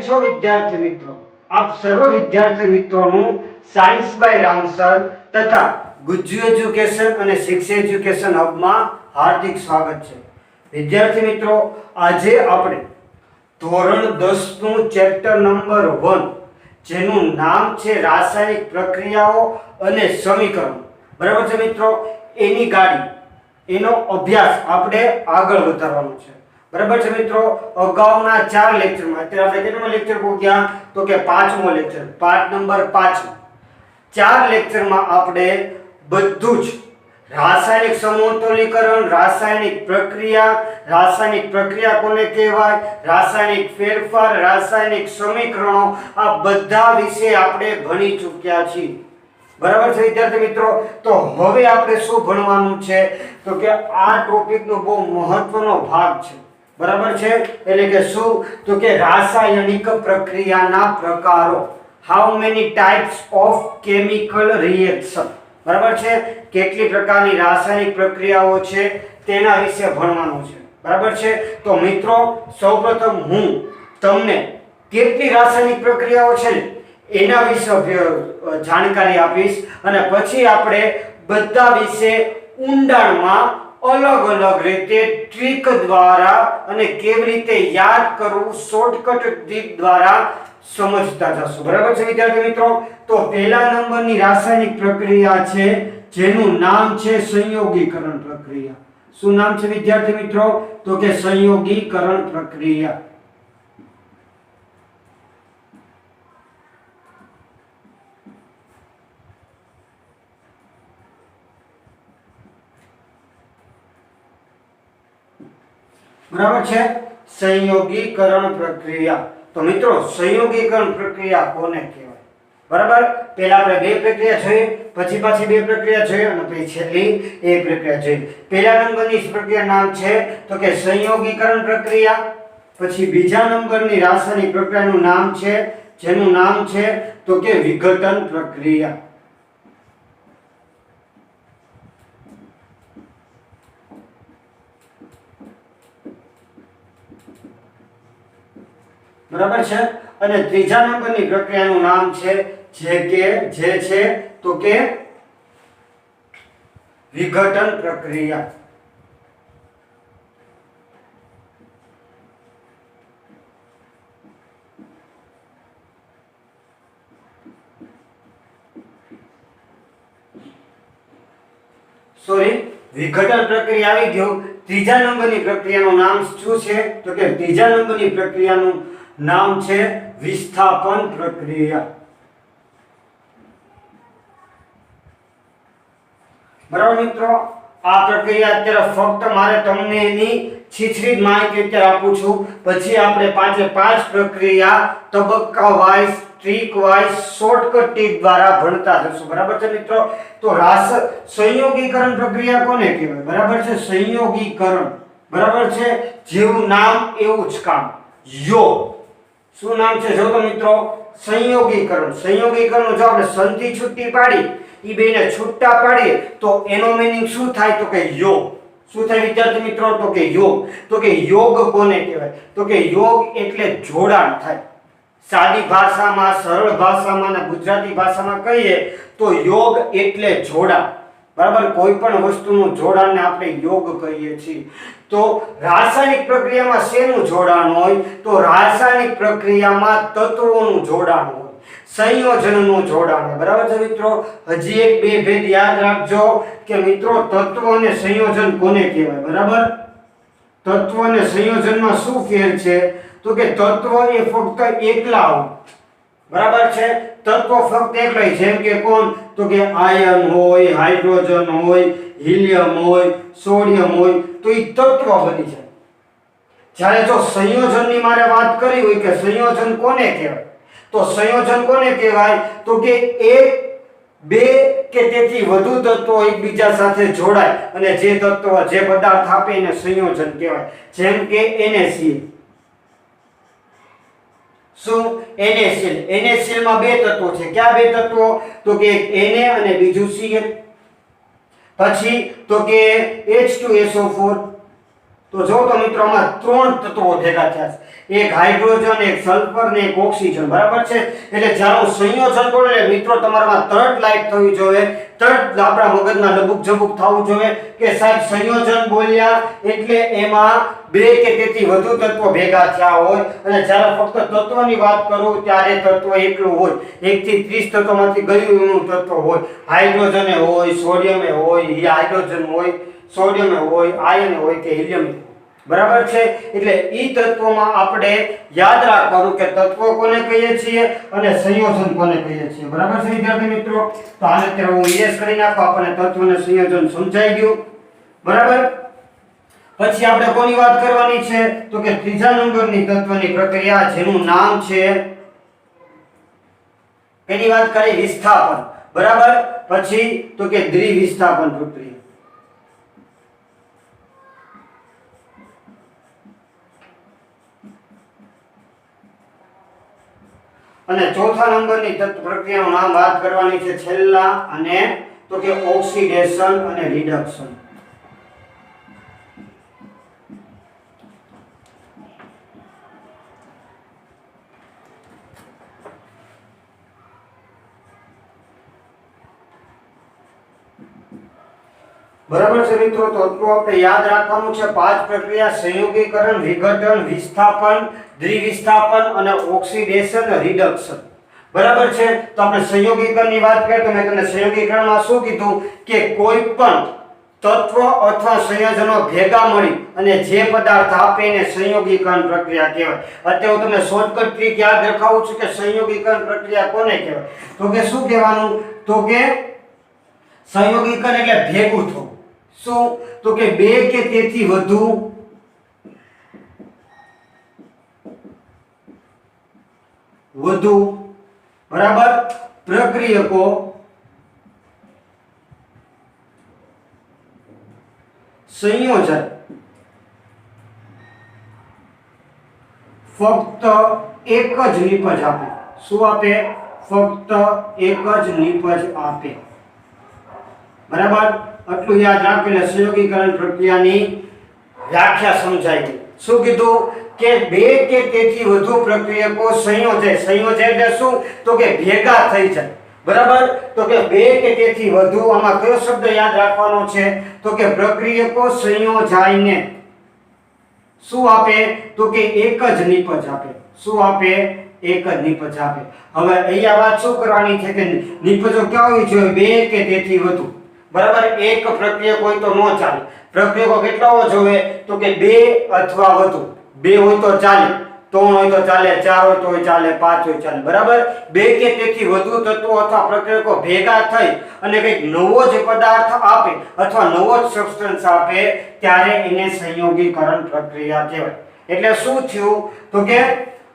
છો વિદ્યાર્થી મિત્રો? આપ સર્વ વિદ્યાર્થી મિત્રોનું સાયન્સ બાય રામ સર તથા ગુજ્જુ એજ્યુકેશન અને શિક્ષા એજ્યુકેશન હબમાં હાર્દિક સ્વાગત છે. વિદ્યાર્થી મિત્રો, આજે આપણે ધોરણ 10 નું ચેપ્ટર નંબર 1 જેનું નામ છે રાસાયણિક પ્રક્રિયાઓ અને સમીકરણો, બરાબર છે મિત્રો, એની ગાડી એનો અભ્યાસ આપણે આગળ વધારવાનો છે. બરાબર છે મિત્રો. અગાઉના 4 લેક્ચરમાં અત્યારે આપણે કેટલામો લેક્ચર પહોંચ્યા તો કે 5મો લેક્ચર, પાઠ નંબર 5. 4 લેક્ચરમાં આપણે બધું જ રાસાયણિક સમતોલીકરણ, રાસાયણિક પ્રક્રિયા કોને કહેવાય, રાસાયણિક ફેરફાર, રાસાયણિક સમીકરણો, આ બધા વિશે આપણે ભણી ચૂક્યા છીએ. બરાબર છે વિદ્યાર્થી મિત્રો. તો હવે આપણે શું ભણવાનું છે તો કે આ ટોપિકનો બહુ મહત્વનો ભાગ છે. બરાબર છે. એટલે કે શું તો કે રાસાયણિક પ્રક્રિયાના પ્રકારો. How many types of chemical reaction. બરાબર છે. કેટલી પ્રકારની રાસાયણિક પ્રક્રિયાઓ છે તેના વિશે ભણવાનું છે. બરાબર છે. તો મિત્રો, સૌપ્રથમ હું તમને કેટલી રાસાયણિક પ્રક્રિયાઓ છે એના વિશે જાણકારી આપીશ અને પછી આપણે બધા વિશે ઊંડાણમાં અલગ અલગ રીતે ટ્રીક દ્વારા અને કેવી રીતે યાદ કરવું શોર્ટકટ ટ્રીક દ્વારા સમજતા જશું. બરાબર છે વિદ્યાર્થી મિત્રો. તો પહેલા નંબરની રાસાયણિક પ્રક્રિયા છે જેનું નામ છે સંયોગીકરણ પ્રક્રિયા. શું નામ છે વિદ્યાર્થી મિત્રો? તો કે સંયોગીકરણ પ્રક્રિયા. બરાબર છે. સંયોગીકરણ પ્રક્રિયા. તો મિત્રો, સંયોગીકરણ પ્રક્રિયા કોને કહેવાય? બરાબર. પહેલા આપણે બે પ્રક્રિયા જોઈએ, પછી પાછી બે પ્રક્રિયા જોઈએ અને પછી છેલ્લી એક પ્રક્રિયા જોઈએ. પહેલા નંબરની પ્રક્રિયા નામ છે તો કે સંયોગીકરણ પ્રક્રિયા. પછી બીજા નંબરની રાસાયણિક પ્રક્રિયાનું નામ છે જેનું નામ છે તો કે વિઘટન પ્રક્રિયા. બરાબર છે. અને ત્રીજા નંબરની પ્રક્રિયાનું નામ છે જે છે તો કે વિઘટન પ્રક્રિયા. વિઘટન પ્રક્રિયા આવી ગયું. ત્રીજા નંબરની પ્રક્રિયાનું નામ શું છે તો કે ત્રીજા નંબરની પ્રક્રિયાનું નામ છે વિસ્થાપન પ્રક્રિયા. બરાબર મિત્રો. આ પ્રક્રિયા અત્યારે ફક્ત મારે તમને એની છીછરી માહિતી અત્યારે આપું છું. પછી આપણે 5 પ્રક્રિયા તબક્કા wise, trick wise, shortcut trick દ્વારા ભણતા જશું. બરાબર છે મિત્રો. તો સંયોગીકરણ પ્રક્રિયા કોને કહેવાય? બરાબર છે. સંયોગીકરણ, બરાબર છે, જેવું નામ એવું જ કામ. શું નામ છે? જો તો મિત્રો, સંયોગીકરણ. સંયોગીકરણ જો આપણે સંથી છૂટી પાડી ઈ બેને છૂટા પાડીએ તો એનો મીનિંગ શું થાય તો કે યોગ. શું થાય વિદ્યાર્થી મિત્રો? તો કે યોગ. તો કે યોગ કોને કહેવાય? તો કે યોગ એટલે જોડાણ થાય. સાદી ભાષામાં, સરળ ભાષામાં અને ગુજરાતી ભાષામાં કહીએ તો યોગ એટલે જોડાણ. બરાબર. કોઈ પણ વસ્તુનું જોડાણને આપણે યોગ કહીએ છીએ. તો રાસાયણિક પ્રક્રિયામાં શેનું જોડાણ હોય? તો રાસાયણિક પ્રક્રિયામાં તત્વોનું જોડાણ હોય, સંયોજનનું જોડાણ હોય. બરાબર છે મિત્રો. હજી એક બે ભેદ યાદ રાખજો કે મિત્રો, તત્વ અને સંયોજન કોને કહેવાય? બરાબર. તત્વ અને સંયોજનમાં શું ફેર છે તો કે તત્વ એ ફક્ત એકલા હોય. બરાબર છે. તત્વ ફક્ત એકલા, જેમ કે કોણ તો કે આયર્ન હોય, હાઇડ્રોજન હોય, હિલિયમ હોય, સોડિયમ હોય, તો એ તત્વ બની જાય. જ્યારે જો સંયોજનની મારે વાત કરી હોય કે સંયોજન કોને કહેવાય તો સંયોજન કોને કહેવાય તો કે એક, બે કે તેથી વધુ તત્વો એકબીજા સાથે જોડાય અને જે તત્વ, જે પદાર્થ આપે એને સંયોજન કહેવાય. જેમ કે NaCl. શું? NaCl માં બે તત્વો છે. ક્યાં બે તત્વો? તો કે એક Na અને બીજું Cl. પછી તો કે H2SO4. તો જો તો મિત્રો આમાં 3 તત્વો ભેગા થયા છે, એક હાઇડ્રોજન, એક સલ્ફર ને એક ઓક્સિજન, બરાબર છે. એટલે જ્યારે હું સંયોજન બોલું એટલે મિત્રો તમારામાં તરત લાઈટ થવી જોઈએ, તરત આપણા મગજમાં લબુક ઝબુક થવું જોઈએ કે સાહેબ સંયોજન બોલ્યા એટલે એમાં 2 કે તેથી વધુ તત્વો ભેગા થયા હોય. અને જ્યારે ફક્ત તત્વની વાત કરું ત્યારે તત્વ એટલું હોય, 1 થી 30 તત્વોમાંથી ગયું તત્વ હોય. હાઇડ્રોજન હોય, સોડિયમ હોય, હાઇડ્રોજન હોય, સોડિયમ હોય, આયન હોય કે હિલિયમ, બરાબર છે. એટલે ઈ તત્વોમાં આપણે યાદ રાખવાનું કે તત્વો કોને કહીએ છીએ અને સંયોજન કોને કહીએ છીએ, બરાબર છે વિદ્યાર્થી મિત્રો. તો આને અત્યારે હું યસ કરી નાખો, આપણને તત્વ અને સંયોજન સમજાઈ ગયું, બરાબર. પછી આપણે કોની વાત કરવાની છે તો કે ત્રીજા નંબરની તત્વની પ્રક્રિયા જેનું નામ છે, એની વાત કરીએ વિસ્થાપન, બરાબર. પછી તો કે દ્વિવિસ્થાપન પ્રક્રિયા. અને ચોથા નંબરની પ્રક્રિયાનું નામ વાત કરવાની છે છેલ્લા, અને તો કે ઓક્સિડેશન અને રિડક્શન. બરાબર છે મિત્રો. તો એટલું આપણે યાદ રાખવાનું છે. 5 પ્રક્રિયા: સંયોગીકરણ, વિઘટન, વિસ્થાપન, દ્વિવિસ્થાપન અને ઓક્સિડેશન રિડક્શન, બરાબર છે. તો આપણે સંયોગીકરણની વાત કરીએ તો મેં તમને સંયોગીકરણમાં શું કીધું કે કોઈ પણ તત્વ અથવા સંયોજનો ભેગા મળી અને જે પદાર્થ આપે એને સંયોગીકરણ પ્રક્રિયા કહેવાય. અત્યારે હું તમને શોર્ટકટ ટ્રીક યાદ રખાવું છું કે સંયોગીકરણ પ્રક્રિયા કોને કહેવાય. તો કે શું કહેવાનું, તો કે સંયોગીકરણ એટલે ભેગું થવું. શું, તો કે 2 કે તેથી વધુ બરાબર પ્રક્રિયકો સંયોજન ફક્ત એક જ નિપજ આપે. શું આપે? ફક્ત એક જ નિપજ આપે, બરાબર. આટલું યાદ રાખીને સંયોગીકરણ પ્રક્રિયાની વ્યાખ્યા સમજાઈ ગઈ. શું કીધું કે 2 કે તેથી વધુ પ્રક્રિયકો સંયોજે. સંયોજે એટલે શું, તો કે ભેગા થઈ જાય, બરાબર. તો કે 2 કે તેથી વધુ, આમાં કયો શબ્દ યાદ રાખવાનો છે તો કે પ્રક્રિયકો સંયોજાઈને શું આપે, તો કે એક જ નિપજ આપે. શું આપે? એક જ નિપજ આપે. હવે અહીંયા વાત શું કરવાની છે કે નિપજો ક્યાં હોવી જોઈએ? 2 કે તેથી વધુ, બરાબર. એક પ્રક્રિયક હોય તો ન ચાલે. પ્રક્રિયકો કેટલા હોવા જોઈએ તો કે 2 અથવા વધુ. 2 હોય તો ચાલે, 3 હોય તો ચાલે, 4 હોય તો ચાલે, 5 હોય ચાલે, બરાબર. 2 કે તેથી વધુ તત્વો અથવા પ્રક્રિયકો ભેગા થઈ અને કંઈક નવો જ પદાર્થ આપે અથવા નવો જ સબસ્ટન્સ આપે ત્યારે એને સંયોગીકરણ પ્રક્રિયા કહેવાય. એટલે શું થયું તો કે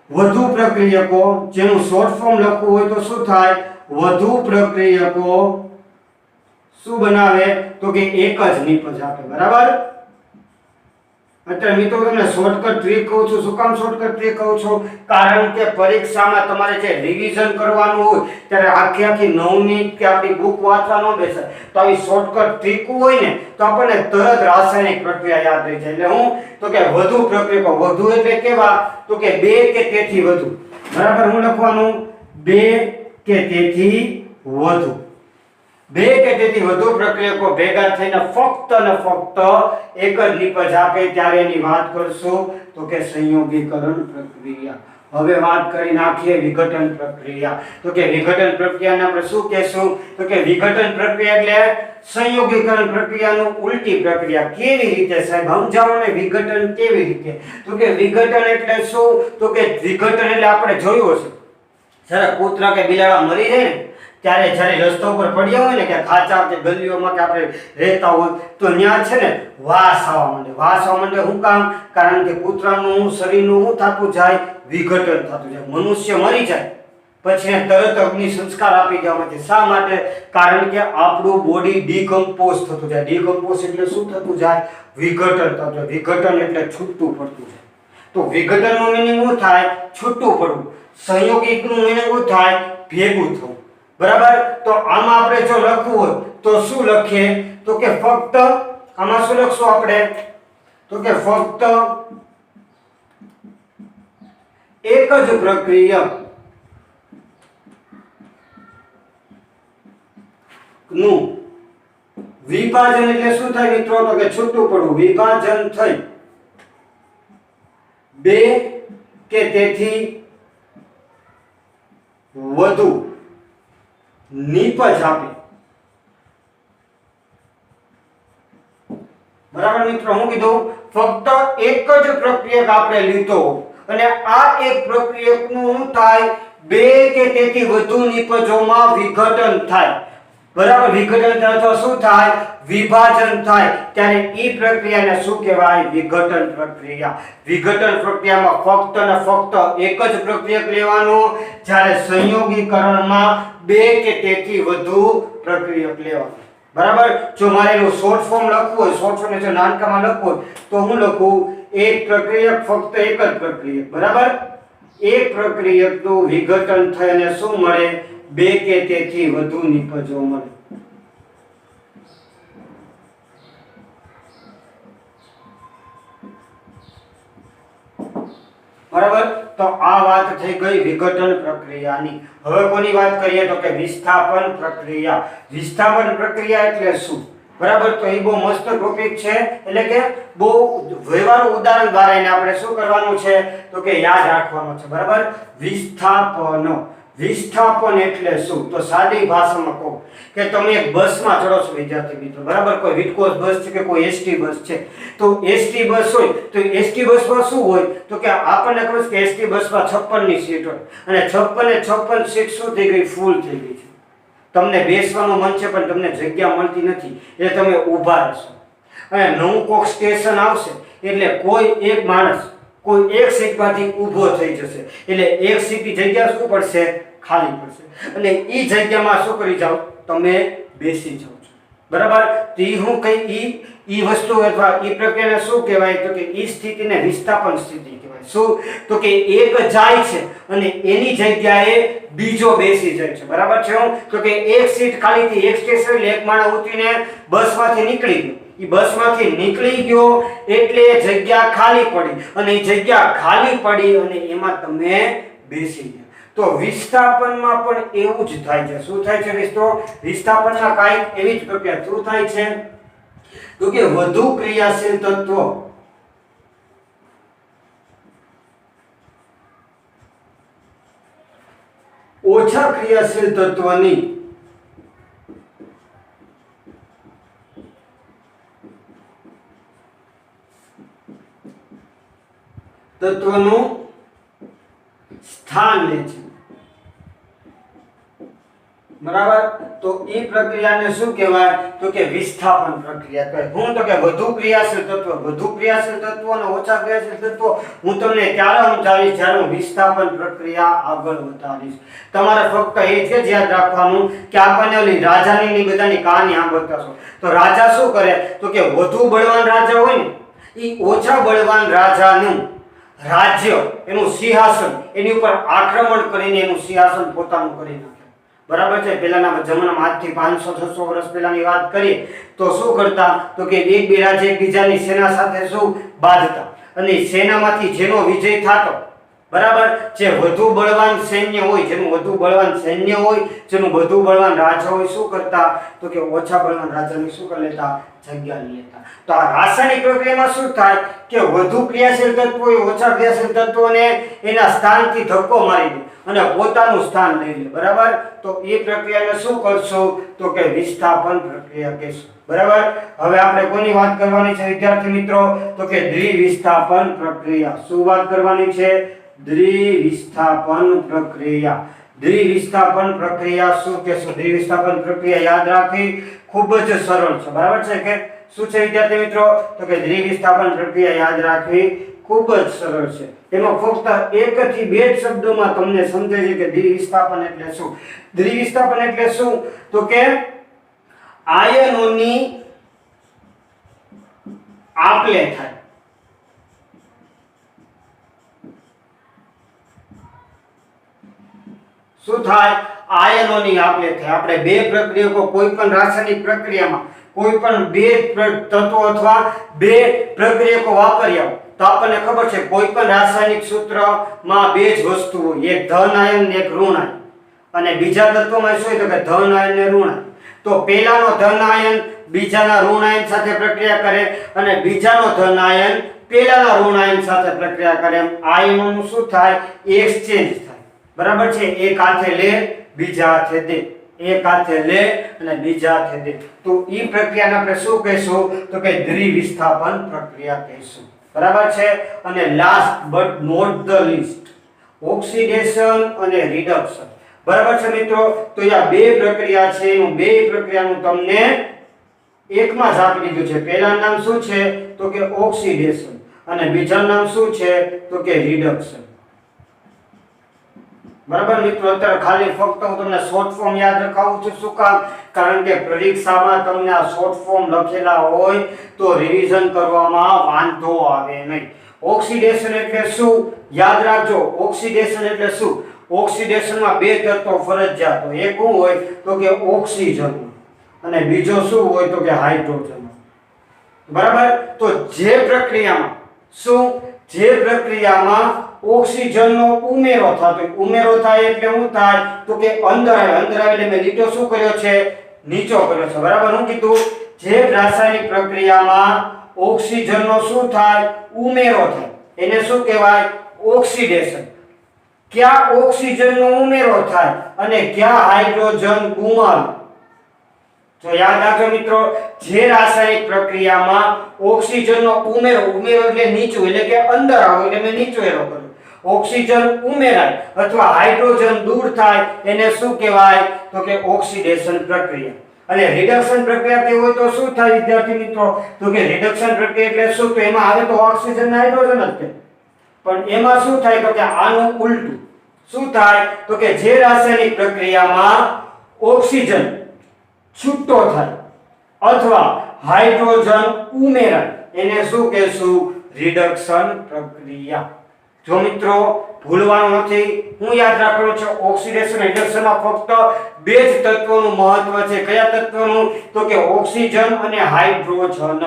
વધુ પ્રક્રિયકો, જેનું શોર્ટ ફોર્મ લખવું હોય તો શું થાય? વધુ પ્રક્રિયકો શું બનાવે તો કે એક જ નિપજ આપે, બરાબર. અત્યારે મિત્રો તમને શોર્ટકટ ટ્રીક કહું છું. શું કામ શોર્ટકટ ટ્રીક કહું છું? કારણ કે પરીક્ષામાં તમારે જે રિવિઝન કરવાનું હોય ત્યારે આખી 9 મિનિટ કે આપણી બુક વાંચવા ન બેસાય. તો આવી શોર્ટકટ ટ્રીક હોય ને તો આપણને તરત રાસાયણિક પ્રક્રિયા યાદ રહી જાય. એટલે હું તો કે વધુ પ્રક્રિયકો, વધુ એટલે કેવા તો કે 2 કે તેથી વધુ, બરાબર. હું લખવાનું 2 કે તેથી વધુ. 2 કે તેથી વધુ પ્રક્રિયકો ભેગા થઈને ફક્ત અને ફક્ત એક જ નિપજ આપે ત્યારે એની વાત કરશું તો કે સંયોગીકરણ પ્રક્રિયા. હવે વાત કરી નાખીએ વિઘટન પ્રક્રિયા. તો કે વિઘટન પ્રક્રિયાને આપણે શું કહેશું તો કે વિઘટન પ્રક્રિયા એટલે સંયોગીકરણ પ્રક્રિયાનું ઉલટી પ્રક્રિયા. કેવી રીતે સાહેબ સમજાવો ને, વિઘટન કેવી રીતે? તો કે વિઘટન એટલે શું તો કે વિઘટન એટલે આપણે જોયું હશે જ્યારે કૂતરા કે બિલાડા મરી જાય ને ત્યારે જ્યારે રસ્તા ઉપર પડ્યા હોય ને કે ખાચા કે ગલીઓમાં કે આપણે રહેતા હોય તો ત્યાં છે ને વાસ આવવા માંડે. વાસ આવવા માંડે શું કામ? કારણ કે કૂતરાનું શરીરનું શું થતું જાય? વિઘટન થતું જાય. મનુષ્ય મરી જાય પછી તરત અગ્નિ સંસ્કાર આપી દેવામાં. શા માટે? કારણ કે આપણું બોડી ડીકમ્પોઝ થતું જાય. ડીકમ્પોઝ એટલે શું થતું જાય? વિઘટન થતું જાય. વિઘટન એટલે છૂટું પડતું જાય. તો વિઘટનનો મીનિંગ શું થાય? છૂટું પડવું. સંયોગીકનું મીનિંગ શું થાય? ભેગું થવું, બરાબર. તો આમાં આપણે જો લખવું હોય તો શું લખીએ તો કે ફક્ત આમાં શું લખશું આપણે તો કે ફક્ત એક જ પ્રક્રિયક નું વિભાજન એટલે શું થાય મિત્રો? તો કે છૂટું પડવું. વિભાજન થઈ બે કે તેથી વધુ નિપજ આપે. બરાબર મિત્રો, હું કીધું ફક્ત એક જ પ્રક્રિયક આપણે લીધો અને આ એક પ્રક્રિયકનું શું થાય? બે કે તેથી વધુ નિપજોમાં વિઘટન થાય. બરાબર, વિઘટન થાય તો શું થાય? વિભાજન થાય. ત્યારે ઈ પ્રક્રિયાને શું કહેવાય? વિઘટન પ્રક્રિયા. વિઘટન પ્રક્રિયામાં ફક્ત ને ફક્ત એક જ પ્રક્રિયક લેવાનું, જ્યારે સંયોગીકરણમાં બે કે તેથી વધુ પ્રક્રિયક લેવાનું. બરાબર, જો મારે એનું શોર્ટ ફોર્મ લખવું હોય, શોર્ટ ફોર્મ જો નાનકામાં લખવું હોય તો હું લખું એક પ્રક્રિયક ફક્ત એક જ પ્રક્રિયક. બરાબર, એક પ્રક્રિયકનું વિઘટન થઈને શું મળે? બે કે તેથી વધુ નિપજો મળે. બરાબર, તો આ વાત થઈ ગઈ વિઘટન પ્રક્રિયાની. હવે કોની વાત કરીએ? તો કે વિસ્થાપન પ્રક્રિયા. વિસ્થાપન પ્રક્રિયા એટલે શું? બરાબર, તો એ બહુ મસ્ત ટોપિક છે, એટલે કે બહુ વ્યવહારુ ઉદાહરણ દ્વારા એને આપણે શું કરવાનું છે? તો કે યાદ રાખવાનું છે. બરાબર, વિસ્થાપન. વિસ્થાપન એટલે શું? તો સાદી ભાષામાં કહું કે તમે એક બસમાં ચડો છો વિદ્યાર્થી મિત્રો. બરાબર, કોઈ વિટકોસ બસ છે કે કોઈ એસટી બસ છે. તો એસટી બસ હોય તો એસટી બસમાં શું હોય? તો કે આપણને ખબર છે કે એસટી બસમાં 56 ની સીટ હોય અને 56 સીટ શું થઈ ગઈ? ફૂલ થઈ ગઈ છે. તમને બેસવાનું મન છે પણ તમને જગ્યા મળતી નથી, એટલે તમે ઊભા રહેશો. અને નવું કોક સ્ટેશન આવશે એટલે કોઈ એક માણસ કોઈ એક સીટમાંથી ઊભો થઈ જશે, એટલે એક સીટની જગ્યા શું પડશે? ખાલી પડશે. અને ઈ જગ્યામાં શું કરી જાવ? તમે બેસી જાવ છો. બરાબર, તો ઈ હું કઈ ઈ વસ્તુ અથવા ઈ પ્રક્રિયાને શું કહેવાય? તો કે ઈ સ્થિતિને વિસ્થાપન સ્થિતિ કહેવાય. શું? તો કે એક જાય છે અને એની જગ્યાએ બીજો બેસી જાય છે. બરાબર છે? તો કે એક સીટ ખાલી થી એક સ્ટેશન એક માણસ ઉતરીને બસમાંથી નીકળી ગયો. ઈ બસમાંથી નીકળી ગયો એટલે જગ્યા ખાલી પડી અને ઈ જગ્યા ખાલી પડી અને એમાં તમે બેસી ગયા. તો વિસ્થાપનમાં પણ એવું જ થાય છે. શું થાય છે મિત્રો? વિસ્થાપનમાં કાંઈક એવી જ પ્રક્રિયા. શું થાય છે? તો કે વધુ ક્રિયાશીલ તત્વ ઓછા ક્રિયાશીલ તત્વની તત્વનું સ્થાન લે છે. બરાબર, તો એ પ્રક્રિયાને શું કહેવાય? તો કે વિસ્થાપન પ્રક્રિયા કહેવાય. હું તો કે વધુ ક્રિયાશીલ તત્વ અને ઓછા ક્રિયાશીલ તત્વો હું તમને ત્યારે સમજાવીશ જ્યારે હું વિસ્થાપન પ્રક્રિયા આગળ વધારીશ. તમારે ફક્ત એ જ યાદ રાખવાનું કે આપણને ઓલી રાજાની બધાની કહાની સાંભળતા છો. તો રાજા શું કરે? તો કે વધુ બળવાન રાજા હોય ને એ ઓછા બળવાન રાજાનું રાજ્ય, એનું સિંહાસન, એની ઉપર આક્રમણ કરીને એનું સિંહાસન પોતાનું કરી નાખે. બરાબર છે? પહેલાના જમાનામાં આજથી 500-600 વર્ષ પહેલાની વાત કરીએ તો શું કરતા? તો કે એક બે રાજ્ય એકબીજાની સેના સાથે શું બાંધતા અને સેનામાંથી જેનો વિજય થતો, બરાબર, જે વધુ બળવાન સૈન્ય હોય, જેનું વધુ બળવાન સૈન્ય હોય, જેનું વધુ બળવાન રાજા હોય, શું કરતા? તો કે ઓછા બળવાન રાજાની શું કરી લેતા? જગ્યા લેતા. તો આ રાસાયણિક પ્રક્રિયામાં શું થાય કે વધુ ક્રિયાશીલ તત્વો ઓછા ક્રિયાશીલ તત્વોને એના સ્થાનથી ધક્કો મારી દે અને પોતાનું સ્થાન લઈ લે. બરાબર, તો એ પ્રક્રિયાને શું કરશો? તો કે વિસ્થાપન પ્રક્રિયા કહેશું. બરાબર, હવે આપણે કોની વાત કરવાની છે વિદ્યાર્થી મિત્રો? તો કે દ્વિવિસ્થાપન પ્રક્રિયા. શું વાત કરવાની છે? દ્વિવિસ્થાપન પ્રક્રિયા. દ્વિવિસ્થાપન પ્રક્રિયા શું કહેશું? દ્વિવિસ્થાપન પ્રક્રિયા યાદ રાખવી ખૂબ જ સરળ છે. બરાબર છે કે શું છે વિદ્યાર્થી મિત્રો? તો કે દ્વિવિસ્થાપન પ્રક્રિયા યાદ રાખવી ખૂબ જ સરળ છે. એમાં ફક્ત એક થી બે જ શબ્દોમાં તમને સમજાય છે કે દ્વિવિસ્થાપન એટલે શું. દ્વિવિસ્થાપન એટલે શું? તો કે આયનોની આપ-લે થાય. શું થાય? આયનોની આપલે થાય. આપણે બે પ્રક્રિયકો કોઈ પણ રાસાયણિક પ્રક્રિયામાં કોઈ પણ બે તત્વો અથવા બે પ્રક્રિયકો વાપર્યા તો આપણને ખબર છે કોઈ પણ રાસાયણિક સૂત્રમાં બે જ વસ્તુ હોય, એક ધન આયન ને એક ઋણ આયન. અને બીજા તત્વમાં શું હોય તો કે ધન આયન ને ઋણ આયન. તો પહેલાનો ધન આયન બીજાના ઋણ આયન સાથે પ્રક્રિયા કરે અને બીજાનો ધન આયન પહેલાના ઋણ આયન સાથે પ્રક્રિયા કરે. એમ આયનોનું શું થાય? એક્સચેન્જ થાય. બરાબર છે? એક હાથે લે બીજા હાથે દે, એક હાથે લે અને બીજા હાથે દે. તો ઈ પ્રક્રિયાને આપણે શું કહીશું તો કે દ્વિવિસ્થાપન પ્રક્રિયા કહીશું. બરાબર છે? અને last but not the least, oxidation અને રિડક્શન. બરાબર છે મિત્રો? તો આ બે પ્રક્રિયા છે, એનું બે પ્રક્રિયાનું તમને એકમાં જ આપી દીધું છે. પહેલાનું નામ શું છે તો કે ઓક્સિડેશન અને બીજાનું નામ શું છે તો કે રિડક્શન. બરાબર મિત્રો? અત્યારે ખાલી ફક્ત હું તમને શોર્ટ ફોર્મ યાદ રખાવું છું. શું કામ? કારણ કે પરીક્ષામાં તમને આ શોર્ટ ફોર્મ લખેલા હોય તો રિવિઝન કરવામાં વાંધો આવે નહીં. ઓક્સિડેશન એટલે શું યાદ રાખજો. ઓક્સિડેશન એટલે શું? ઓક્સિડેશનમાં બે તત્વો ફરજિયાત હોય. એક શું હોય તો કે ઓક્સિજન અને બીજો શું હોય તો કે હાઇડ્રોજન. બરાબર? તો જે પ્રક્રિયામાં શું જે પ્રક્રિયામાં ઓક્સિજનનો ઉમેરો થતો, ઉમેરો થાય એટલે શું થાય તો કે અંદર આવે. અંદર આવે એટલે મેં લીટો શું કર્યો છે? નીચો કર્યો છે. બરાબર? હું કીધું જે રાસાયણિક પ્રક્રિયામાં ઓક્સિજનનો શું થાય? ઉમેરો થાય એને શું કહેવાય? ઓક્સિડેશન. ક્યાં ઓક્સિજનનો ઉમેરો થાય અને ક્યાં હાઇડ્રોજન ગુમાવે. તો યાદ રાખજો મિત્રો, જે રાસાયણિક પ્રક્રિયામાં ઓક્સિજનનો ઉમેરો, ઉમેરો એટલે નીચું એટલે કે અંદર આવે એટલે મેં નીચો એરો કર્યો. ઓક્સિજન ઉમેરાય અથવા હાઇડ્રોજન દૂર થાય એને શું કહેવાય તો કે ઓક્સિડેશન પ્રક્રિયા. અને રિડક્શન પ્રક્રિયા કેવી હોય તો શું થાય વિદ્યાર્થી મિત્રો તો કે રિડક્શન પ્રક્રિયા એટલે શું? તો એમાં આવે તો ઓક્સિજન અને હાઇડ્રોજન જ છે. પણ એમાં શું થાય તો કે આનું ઉલટું. શું થાય તો કે જે રાસાયણિક પ્રક્રિયામાં ઓક્સિજન છૂટો થાય અથવા હાઇડ્રોજન ઉમેરાય એને શું કહેશું? રિડક્શન પ્રક્રિયા. જો મિત્રો ભૂલવાનું નથી, હું યાદ રાખવાનું છે ઓક્સિડેશન રિડક્શનમાં ફક્ત બે જ તત્વોનું મહત્વ છે. કયા તત્વનું તો કે ઓક્સિજન અને હાઇડ્રોજન.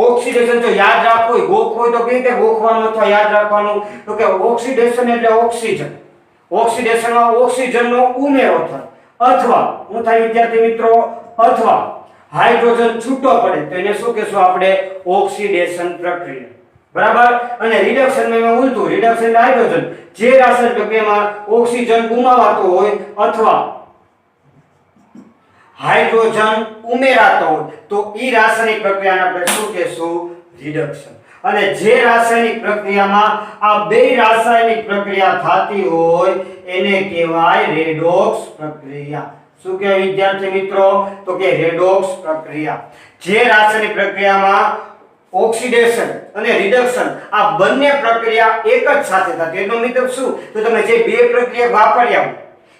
ઓક્સિડેશન જો યાદ રાખવું હોય, ગોખવું હોય તો કેવી રીતે ગોખવાનું અથવા યાદ રાખવાનું તો કે ઓક્સિડેશન એટલે ઓક્સિજન. ઓક્સિડેશનમાં ઓક્સિજનનો ઉમેરો થાય અથવા શું થાય વિદ્યાર્થી મિત્રો? અથવા હાઇડ્રોજન છૂટો પડે તો એને શું કહેશું આપણે? ઓક્સિડેશન પ્રક્રિયા. બરાબર? અને રિડક્શનમાં એમાં ઉલટું, રિડક્શન એટલે હાઇડ્રોજન. જે રાસાયણિક પ્રક્રિયામાં ઓક્સિજન ગુમાવાતો હોય અથવા હાઇડ્રોજન ઉમેરાતો હોય તો ઈ રાસાયણિક પ્રક્રિયાને આપણે શું કહેશું? રિડક્શન. અને જે રાસાયણિક પ્રક્રિયામાં આ બે રાસાયણિક પ્રક્રિયા થતી હોય એને કહેવાય રેડોક્સ પ્રક્રિયા. શું કહેવાય વિદ્યાર્થી મિત્રો તો કે રેડોક્સ પ્રક્રિયા. જે રાસાયણિક પ્રક્રિયામાં ઓક્સિડેશન અને રિડક્શન આ બંને પ્રક્રિયા એક જ સાથે થતી. એનો મતલબ શું તો તમે જે બે પ્રક્રિયા વાપર્યા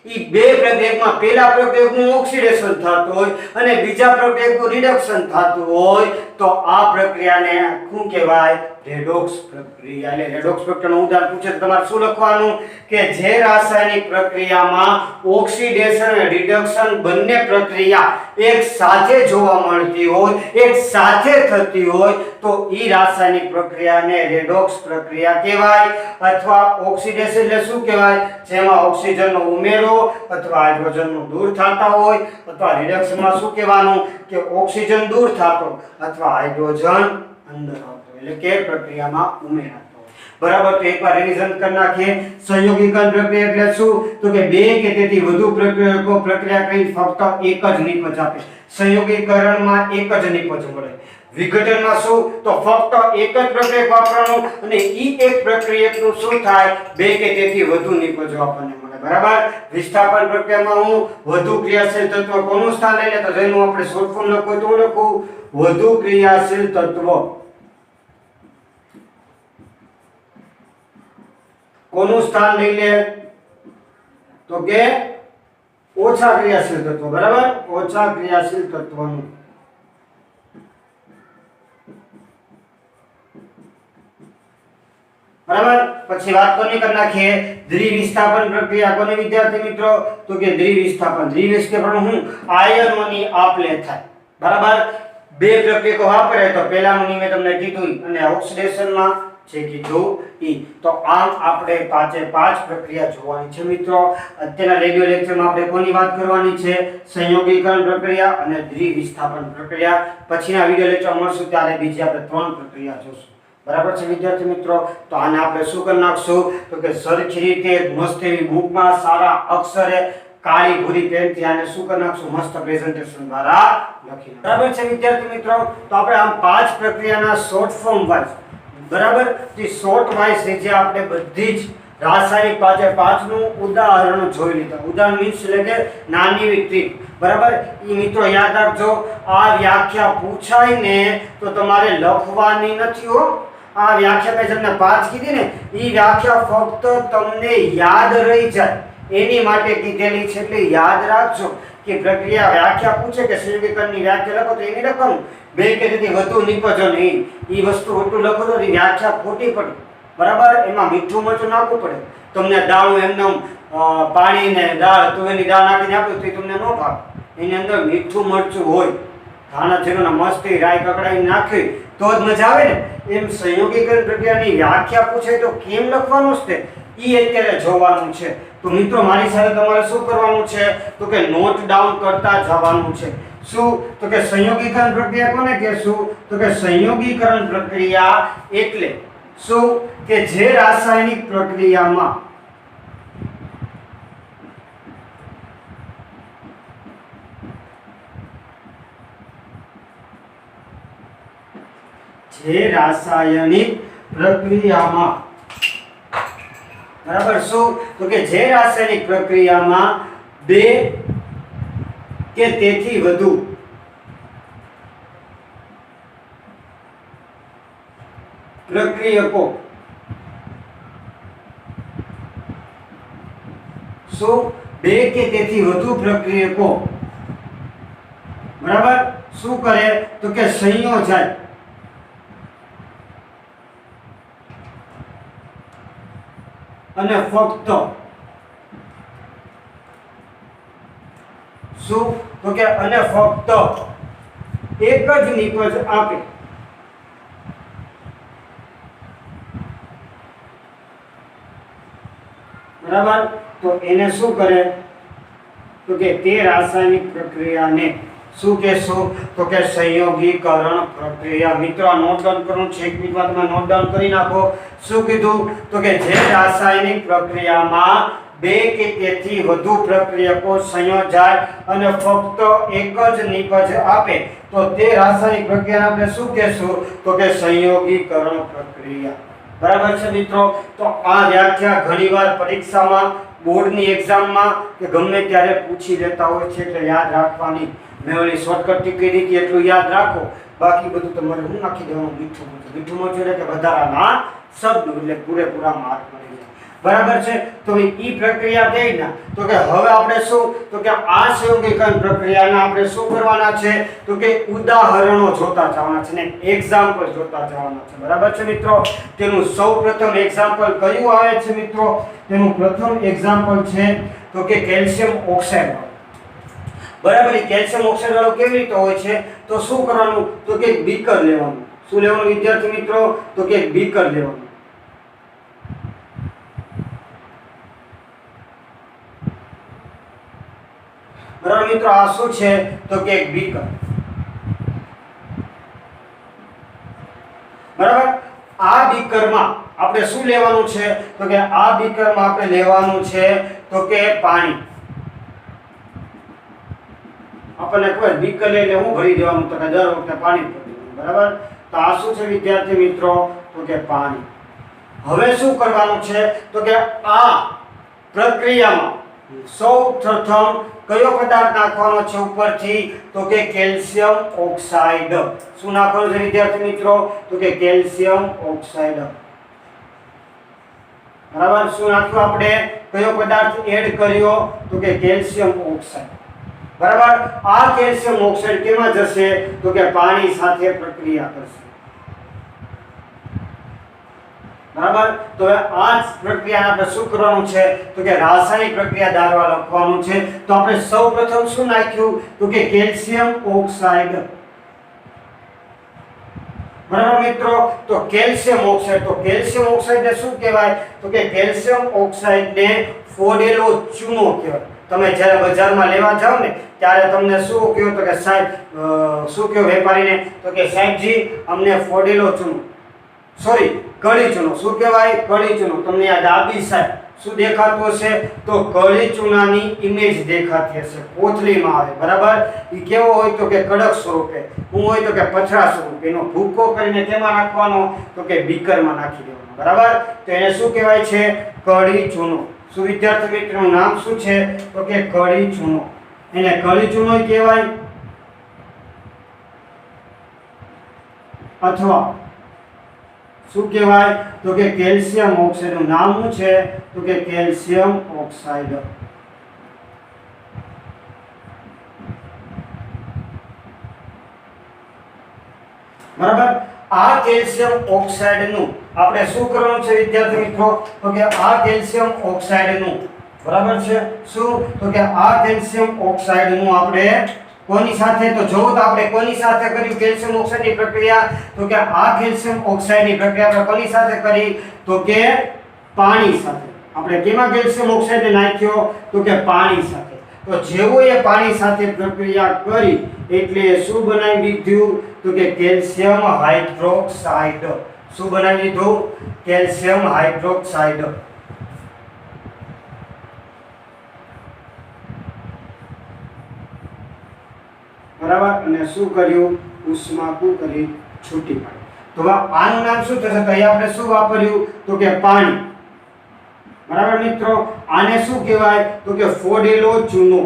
ઈ બે પ્રક્રિયામાં પહેલા પ્રક્રિયાનું ઓક્સિડેશન થતું હોય અને બીજા પ્રક્રિયાનું રિડક્શન થતું હોય તો આ પ્રક્રિયાને શું કહેવાય? રેડોક્સ પ્રક્રિયા. એટલે રેડોક્સ પ્રક્રિયાનું ઉદાહરણ પૂછે તો તમારે શું લખવાનું કે જે રાસાયણિક પ્રક્રિયામાં ઓક્સિડેશન અને રિડક્શન બંને પ્રક્રિયા એક સાથે જોવા મળતી હોય, એક સાથે થતી હોય તો ઈ રાસાયણિક પ્રક્રિયાને રેડોક્સ પ્રક્રિયા કહેવાય. અથવા ઓક્સિડેશન એટલે શું કહેવાય? જેમાં ઓક્સિજનનો ઉમેરો અથવા હાઇડ્રોજનનો દૂર થતા હોય અથવા રિડક્શનમાં શું કહેવાનું કે ઓક્સિજન દૂર થતો અથવા હાઇડ્રોજન અંદર આવતો એટલે કે પ્રક્રિયામાં ઉમેરાતો. બરાબર? તો એકવાર રિવિઝન કરી નાખીએ. સંયોગીકરણ પ્રક્રિયા એટલે શું તો કે બે કે તેથી વધુ પ્રક્રિયકો પ્રક્રિયા કરી ફક્ત એક જ નિપજ આપે. સંયોગીકરણમાં એક જ નિપજ મળે. વિઘટનમાં શું તો ફક્ત એક જ પ્રક્રિયક વાપરવાનું અને ઈ એક પ્રક્રિયકનું શું થાય? બે કે તેથી વધુ નિપજો આપણને મળે. બરાબર? વિસ્થાપન પ્રક્રિયામાં હું વધુ ક્રિયાશીલ તત્વ કોનું સ્થાન લઈ લે તો જેનું આપણે શોર્ટ ફોર્મ લખવું તો લખું વધુ ક્રિયાશીલ તત્વ. કોનું સ્થાન લઈ લે તો કે ઓછા ક્રિયાશીલ તત્વ. બરાબર? ઓછા ક્રિયાશીલ તત્વનું. બરાબર। પછી વાત કોની કરી નાખીએ દ્વિવિસ્થાપન પ્રક્રિયા કોની વિદ્યાર્થી મિત્રો તો કે દ્વિવિસ્થાપન હું આયનોની આપ-લે થાય બરાબર। બે પ્રક્રિયકો વાપરે તો પહેલાનું મેં તમને કીધું અને ઓક્સિડેશનમાં જે કીધું ઈ તો આમ આપણે પાંચે પાંચ પ્રક્રિયા જોવાની છે મિત્રો। અત્યારના રેડિયો લેક્ચરમાં આપણે કોની વાત કરવાની છે સંયોગીકરણ પ્રક્રિયા અને દ્વિવિસ્થાપન પ્રક્રિયા। પછીના વિડિયો લેક્ચર મળશું ત્યારે બીજી આપણે ત્રણ પ્રક્રિયા જોશું બરાબર છે વિદ્યાર્થી મિત્રો। તો આને આપણે શું કરી નાખશું તો કે સરખી રીતે મસ્ત એવી બુકમાં સારા અક્ષરે કાળી ભૂરી પેનથી આને શું કરી નાખશું મસ્ત પ્રેઝન્ટેશન દ્વારા લખી નાખશું બરાબર છે વિદ્યાર્થી મિત્રો। તો આપણે આમ પાંચ પ્રક્રિયાના શોર્ટ ફોર્મ વાઇઝ બરાબર જે શોર્ટ વાઇઝ જે આપણે બધી જ રાસાયણિક પાંચે પાંચનું ઉદાહરણ જોઈ લીધા। ઉદાહરણ મીન્સ એટલે કે નાની એવી ટ્રીક બરાબર। ઈ મિત્રો યાદ રાખજો આ વ્યાખ્યા પૂછાય ને તો તમારે લખવાની નથી હો। આ વ્યાખ્યા મેં તમને પાંચ કીધી ને ઈ વ્યાખ્યા ફક્ત તમને યાદ રહી જાય એની માટે કીધેલી છે એટલે યાદ રાખજો કે પ્રક્રિયા વ્યાખ્યા પૂછે કે સંયોગીકરણની વ્યાખ્યા લખો તો એની લખવાનું બે કે તેથી વધુ નિપજો નહીં ઈ વસ્તુ ખોટું લખો તો વ્યાખ્યા ખોટી પડે બરાબર। એમાં મીઠું મરચું નાખવું પડે તમને દાળ એમને પાણી ને દાળ તુવેરની દાળ નાખીને આપ્યું તો તમને ન ભાવે એની અંદર મીઠું મરચું હોય ધાણા જીરુંના મસ્તી રાઈ કકડાઈ નાખી તો જ મજા આવે ને। એમ સંયોગીકરણ પ્રક્રિયાની વ્યાખ્યા પૂછે તો કેમ લખવાનું છે ઈ અત્યારે જોવાનું છે। તો મિત્રો મારી સાથે તમારે શું કરવાનું છે તો કે નોટ ડાઉન કરતા જવાનું છે। શું તો કે સંયોગીકરણ પ્રક્રિયા કોને કહેશું તો કે સંયોગીકરણ પ્રક્રિયા એટલે શું કે જે રાસાયણિક પ્રક્રિયામાં બરાબર શું તો કે જે રાસાયણિક પ્રક્રિયામાં બે કે તેથી વધુ પ્રક્રિયકો શું બે કે તેથી વધુ પ્રક્રિયકો બરાબર શું કરે તો કે સંયોજાય અને ફક્ત શું તો કે અને ફક્ત એક જ નિપજ આપે બરાબર। તો એને શું કરે તો કે તે રાસાયણિક પ્રક્રિયાને શું કહેશું તો કે સંયોગીકરણ પ્રક્રિયા। મિત્રો આ નોટ ડાઉન કરવાનું છે એક મિનિટમાં તમે નોટ ડાઉન કરી નાખો। શું કીધું તો કે જે રાસાયણિક પ્રક્રિયામાં બે કે તેથી વધુ પ્રક્રિયકો સંયોજાય અને ફક્ત એક જ નિપજ આપે તો તે રાસાયણિક પ્રક્રિયાને આપણે શું કહેશું તો કે સંયોગીકરણ પ્રક્રિયા બરાબર છે મિત્રો। તો આ વ્યાખ્યા ઘણીવાર પરીક્ષામાં બોર્ડની એક્ઝામમાં કે ગમે ત્યારે પૂછી લેતા હોય છે એટલે યાદ રાખવાની। મેં ઓલી શોર્ટકટ ટીક કરી હતી એટલું યાદ રાખો બાકી બધું તમારે હું નાખી દેવાનું મીઠું મરચું એટલે કે વધારાના શબ્દો એટલે પૂરેપૂરા માર્ક મળી જાય બરાબર છે। તો ઈ પ્રક્રિયા થઈ ના તો કે હવે આપણે શું તો કે આ સંયોગીકરણ પ્રક્રિયાના આપણે શું કરવાના છે તો કે ઉદાહરણો જોતા જવાના છે ને એક્ઝામ્પલ જોતા જવાના છે બરાબર છે મિત્રો। તેનું સૌપ્રથમ એક્ઝામ્પલ કયું આવે છે મિત્રો તેનું પ્રથમ એક્ઝામ્પલ છે તો કે કેલ્શિયમ ઓક્સાઇડ બરાબર। કેલ્શિયમ ઓક્સાઇડ વાળો કેવી રીતે હોય છે તો શું કરવાનું તો કે બીકર લેવાનું। શું લેવાનું વિદ્યાર્થી મિત્રો તો કે બીકર લેવાનું બરાબર મિત્રો। આ શું છે તો કે એક બીકર બરાબર। આ બીકરમાં આપણે શું લેવાનું છે તો કે આ બીકરમાં આપણે લેવાનું છે તો કે પાણી। આપણને કોઈ બીકર લઈ એટલે હું ભરી દેવાનું તો કે દર વખતે પાણી ભરી દેવાનું બરાબર। તો આ શું છે વિદ્યાર્થી મિત્રો તો કે પાણી। હવે શું કરવાનું છે તો કે આ પ્રક્રિયામાં સૌપ્રથમ કયો પદાર્થ નાખવાનો છે ઉપરથી તો કે કેલ્શિયમ ઓક્સાઇડ। શું નાખવાનું છે વિદ્યાર્થી મિત્રો તો કે કેલ્શિયમ ઓક્સાઇડ બરાબર। શું નાખ્યું આપણે કયો પદાર્થ એડ કર્યો તો કે કેલ્શિયમ ઓક્સાઇડ બરાબર। આ કેલ્શિયમ ઓક્સાઇડ કેમાં જશે તો કે પાણી સાથે પ્રક્રિયા કરશે બરાબર. તો હવે આ જ પ્રક્રિયા આપણે શું કરવાનું છે તો કે રાસાયણિક પ્રક્રિયા દ્વારા લખવાનું છે. તો આપણે સૌપ્રથમ શું નાખ્યું તો કે કેલ્શિયમ ઓક્સાઇડ. બરાબર મિત્રો. તો કેલ્શિયમ ઓક્સાઇડ ને શું કહેવાય તો કે કેલ્શિયમ ઓક્સાઇડ ને ફોડેલો ચૂનો કહેવાય. તમે જ્યારે બજારમાં લેવા જાવ ને ત્યારે તમને શું કહ્યું તો કે સાહેબ શું કહ્યું વેપારીને તો કે સાહેબજી અમને ફોડેલો ચૂનો સોરી કળી ચૂનો શું કહેવાય કળી ચૂનો. તમને આ ડાબી સાઈડ શું દેખાતું હશે તો કળી ચૂનાની ઇમેજ દેખાતી હશે કોથળીમાં આવે. બરાબર. એ કેવો હોય તો કે કડક સ્વરૂપે, હું હોય તો કે પથરા સ્વરૂપે. એનો ભૂકો કરીને તેમાં નાખવાનો તો કે બીકરમાં નાખી દેવાનો. બરાબર. તો એને શું કહેવાય છે કળી ચૂનો. શું વિદ્યાર્થી મિત્રોનું નામ શું છે તો કે કળી ચૂનો. એને કળી ચૂનો કહેવાય અથવા શું કહેવાય તો કે કેલ્શિયમ ઓક્સાઇડ. નું નામ શું છે તો કે કેલ્શિયમ ઓક્સાઇડ. બરાબર. આ કેલ્શિયમ ઓક્સાઇડ નું આપણે શું કરવાનું છે વિદ્યાર્થી મિત્રો તો કે આ કેલ્શિયમ ઓક્સાઇડ નું બરાબર છે શું તો કે આ કેલ્શિયમ ઓક્સાઇડ નું આપણે કોની સાથે તો જો તો આપણે કોની સાથે કર્યું કેલ્શિયમ ઓક્સાઇડની પ્રક્રિયા તો કે આ કેલ્શિયમ ઓક્સાઇડની પ્રક્રિયા આપણે કોની સાથે કરી તો કે પાણી સાથે. આપણે કેમાં કેલ્શિયમ ઓક્સાઇડ નાખ્યો તો કે પાણી સાથે. તો જેવો એ પાણી સાથે પ્રક્રિયા કરી એટલે શું બનાવી દીધું તો કે કેલ્શિયમ હાઇડ્રોક્સાઇડ. શું બનાવી દીધું કેલ્શિયમ હાઇડ્રોક્સાઇડ. બરાબર. અને શું કર્યું ઉષ્માકું કરી છૂટી પાડી. તો આનું નામ શું થશે તો અહીંયા આપણે શું વાપર્યું તો કે પાણી. બરાબર મિત્રો. આને શું કહેવાય તો કે ફોડેલો ચૂનો.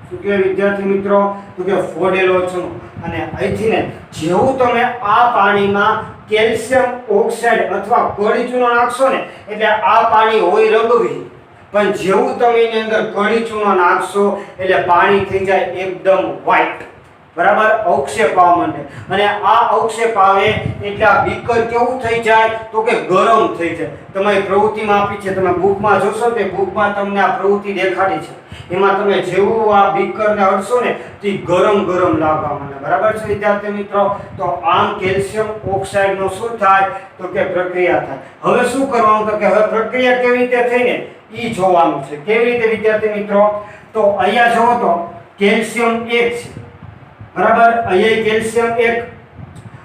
શું કહેવાય વિદ્યાર્થી મિત્રો તો કે ફોડેલો ચૂનો. અને અહીંથી ને જેવું તમે આ પાણીમાં કેલ્શિયમ ઓક્સાઇડ અથવા કળી ચૂનો નાખશો ને એટલે આ પાણી હોય રંગવિહીન, પણ જેવું તમે એની અંદર કળી ચૂનો નાખશો એટલે પાણી થઈ જાય એકદમ વ્હાઈટ. બરાબર. અવક્ષેપ આવવા માંડે. અને આ અવક્ષેપ આવે એટલે આ બીકર કેવું થઈ જાય તો કે ગરમ થઈ જાય. તમારી પ્રવૃત્તિમાં આપી છે તમે બુકમાં જોશો તે બુકમાં તમને આ પ્રવૃત્તિ દેખાડી છે. એમાં તમે જેવું આ બીકરને અડશો ને તે ગરમ ગરમ લાગવા માંડે. બરાબર છે વિદ્યાર્થી મિત્રો. તો આમ કેલ્શિયમ ઓક્સાઇડ નો શું થાય તો કે પ્રક્રિયા થાય. હવે શું કરવાનું તો કે હવે પ્રક્રિયા કેવી રીતે થઈ ને ઈ જોવાનું છે. કેવી રીતે વિદ્યાર્થી મિત્રો તો અહીંયા જોવો તો કેલ્શિયમ 1 છે. બરાબર. અહીંયા કેલ્શિયમ 1.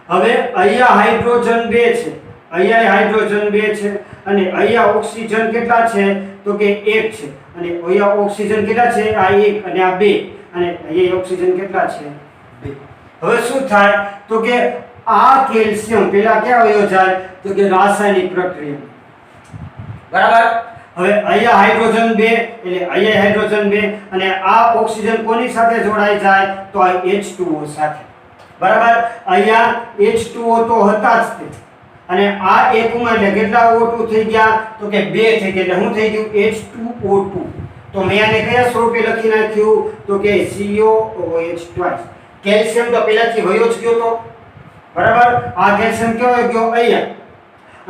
હવે અહીંયા હાઇડ્રોજન 2 છે. અહીંયા હાઇડ્રોજન 2 છે અને અહીંયા ઓક્સિજન કેટલા છે તો કે 1 છે. અને અહીંયા ઓક્સિજન કેટલા છે આ 1 અને આ 2 અને અહીંયા ઓક્સિજન કેટલા છે 2. હવે શું થાય તો કે આ કેલ્શિયમ પેલા ક્યાં વયો જાય તો કે રાસાયણિક પ્રક્રિયા. બરાબર. હવે અહીંયા હાઇડ્રોજન 2 એટલે અહીંયા હાઇડ્રોજન 2 અને આ ઓક્સિજન કોની સાથે જોડાઈ જાય તો આ H2O સાથે. બરાબર. અહીંયા H2O તો હતા જ તે અને આ એકમાં એટલે કેટલા O2 થઈ ગયા તો કે 2 થઈ ગયા એટલે શું થઈ ગયું H2O2. તો મેં આને કયા સ્વરૂપે લખી નાખ્યું તો કે COOH twice. કેલ્શિયમ તો પહેલાથી વયો જ ગયો તો. બરાબર. આ કેલ્શિયમ કેવો ગયો અહીંયા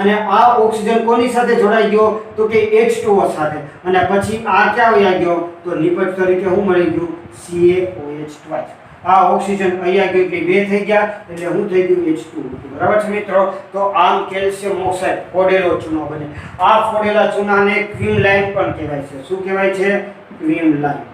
અને આ ઓક્સિજન કોની સાથે જોડાઈ ગયો તો કે H2O સાથે અને પછી આ ક્યાં વયા ગયો તો નિપજ તરીકે શું મળી ગયું CaOH twice. આ ઓક્સિજન અહીંયા ગયો એટલે 2 થઈ ગયા એટલે શું થઈ ગયું H2O. બરાબર છે મિત્રો. તો આમ કેલ્શિયમ ઓક્સાઇડ ફોડેલો ચૂનો બને. આ ફોડેલા ચૂનાને ક્વીમ લાઇન પણ કહેવાય છે. શું કહેવાય છે ક્વીમ લાઇન.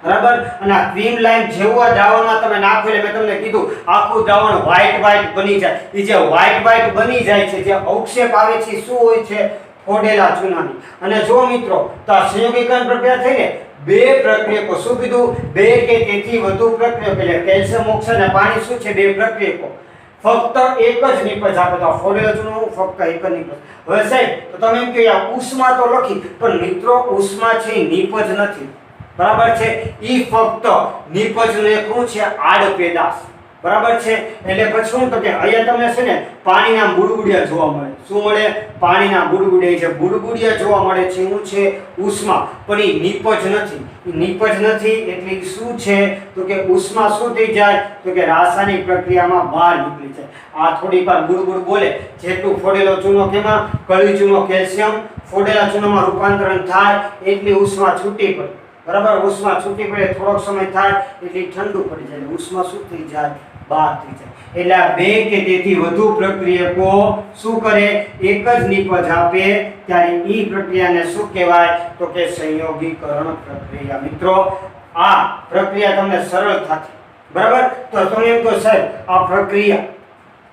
બરાબર. અને આ ક્રીમ લાઈન જેવું આ દ્રાવણમાં તમે નાખો એટલે મેં તમને કીધું આખું દ્રાવણ વ્હાઈટ વ્હાઈટ બની જાય. એ જે વ્હાઈટ વ્હાઈટ બની જાય છે જે અવક્ષેપ આવે છે શું હોય છે ફોડેલા ચૂનાની. અને જો મિત્રો તો આ સંયોગીકરણ પ્રક્રિયા થઈ ને બે પ્રક્રિયકો શું કીધું બે કે તેથી વધુ પ્રક્રિયકો એટલે કેલ્શિયમ ઓક્સાઇડ અને પાણી શું છે બે પ્રક્રિયકો ફક્ત એક જ નિપજ આપે તો ફોડેલા ચૂનો ફક્ત એક જ નિપજ. હવે સાહેબ તો તમે એમ કહો ઉષ્મા તો લખી પણ મિત્રો ઉષ્મા છે નિપજ નથી. બરાબર છે. ઈ ફક્ત નિપજનું એક શું છે આડ પેદાશ. બરાબર છે. એટલે પછી શું તો કે અહીંયા તમને છે ને પાણીના બુડબુડિયા જોવા મળે. શું મળે? પાણીના બુડબુડિયા છે. બુડબુડિયા જોવા મળે છે. શું છે? ઉષ્મા. પણ એ નીપજ નથી. એ નીપજ નથી એટલે શું છે તો કે ઉષ્મા શું થઈ જાય તો કે રાસાયણિક પ્રક્રિયામાં બહાર નીકળી જાય. આ થોડીક વાર બુડબુડ બોલે. જેટલું ફોડેલો ચૂનો કેમાં? કળી ચૂનો કેલ્શિયમ ફોડેલા ચૂનામાં રૂપાંતરણ થાય એટલી ઉષ્મા છૂટી પડે. બરાબર? ઉષ્મા છૂટી પડે થોડોક સમય થાય એટલે ઠંડુ પડી જાય. ઉષ્મા શું થઈ જાય? બહાર થઈ જાય. એટલે આ બે કે તેથી વધુ પ્રક્રિયકો શું કરે? એક જ નિપજ આપે ત્યારે ઈ પ્રક્રિયાને શું કહેવાય તો કે સંયોગીકરણ પ્રક્રિયા. મિત્રો આ પ્રક્રિયા તમને સરળ થતી. બરાબર? તો તમે એમ કહો સાહેબ આ પ્રક્રિયા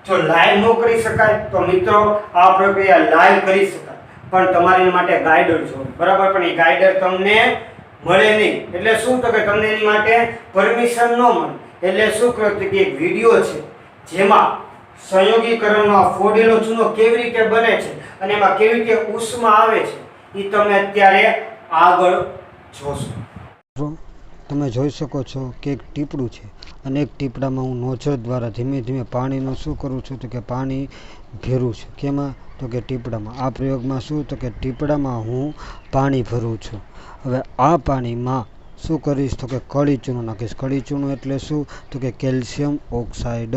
જો લાઈવ ન કરી શકાય તો મિત્રો આ પ્રક્રિયા લાઈવ કરી શકાય, પણ તમારી માટે ગાઈડર જોઈએ. બરાબર? પણ એ ગાઈડર તમને મળે નહીં. એટલે શું તો કે તમને એની માટે પરમિશન ન મળે. એટલે શું કહ્યું કે એક વિડિયો છે જેમાં સંયોગીકરણમાં ફોડેલો ચૂનો કેવી રીતે બને છે અને એમાં કેવી રીતે ઉષ્મા આવે છે એ તમે અત્યારે આગળ જોશો. તમે જોઈ શકો છો કે એક ટીપડું છે અને એક ટીપડામાં હું નોઝલ દ્વારા ધીમે ધીમે પાણીનું શું કરું છું તો કે પાણી ભેરું છું. કેમાં? તો કે ટીપડામાં. આ પ્રયોગમાં શું તો કે ટીપડામાં હું પાણી ભરું છું. હવે આ પાણીમાં શું કરીશ તો કે કળી ચૂનો નાખીશ. કળી ચૂનો એટલે શું તો કે કેલ્શિયમ ઓક્સાઇડ.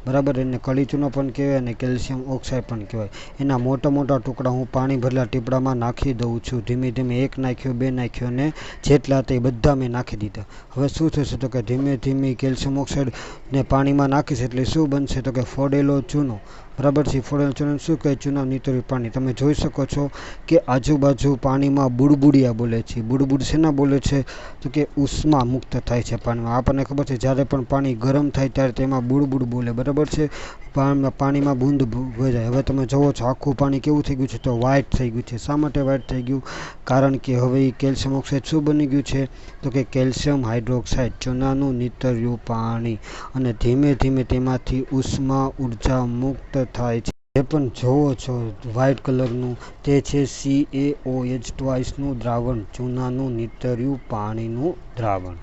બરાબર? એને કળી ચૂનો પણ કહેવાય અને કેલ્શિયમ ઓક્સાઇડ પણ કહેવાય. એના મોટા મોટા ટુકડા હું પાણી ભરેલા ટીપડામાં નાખી દઉં છું. ધીમે ધીમે એક નાખ્યો, બે નાખ્યો ને જેટલા હતા એ બધા મેં નાખી દીધા. હવે શું થશે તો કે ધીમે ધીમે કેલ્શિયમ ઓક્સાઇડ ને પાણીમાં નાખીશ એટલે શું બનશે તો કે ફોડેલો ચૂનો. બરાબર છે? ફોડેલો ચૂનો શું કહે? ચૂના નીતર્યું પાણી. તમે જોઈ શકો છો કે આજુબાજુ પાણીમાં બુડબુડિયા બોલે છે. બુડબુડ શેના બોલે છે તો કે ઉષ્મા મુક્ત થાય છે પાણીમાં. આપણને ખબર છે જ્યારે પણ પાણી ગરમ થાય ત્યારે તેમાં બુડબુડ બોલે. બરાબર છે? પાણીમાં બૂંદ ભરાય. હવે તમે જોવો છો આખું પાણી કેવું થઈ ગયું છે તો વ્હાઇટ થઈ ગયું છે. શા માટે વ્હાઇટ થઈ ગયું? કારણ કે હવે એ કેલ્શિયમ ઓક્સાઇડ શું બની ગયું છે તો કે કેલ્શિયમ હાઇડ્રોક્સાઇડ, ચૂનાનું નીતર્યું પાણી. અને ધીમે ધીમે તેમાંથી ઉષ્મા ઉર્જા મુક્ત થાય છે. જે પણ જોવો છો વ્હાઇટ કલરનું તે છે CaOH નું દ્રાવણ, ચૂનાનું નીતર્યું પાણીનું દ્રાવણ.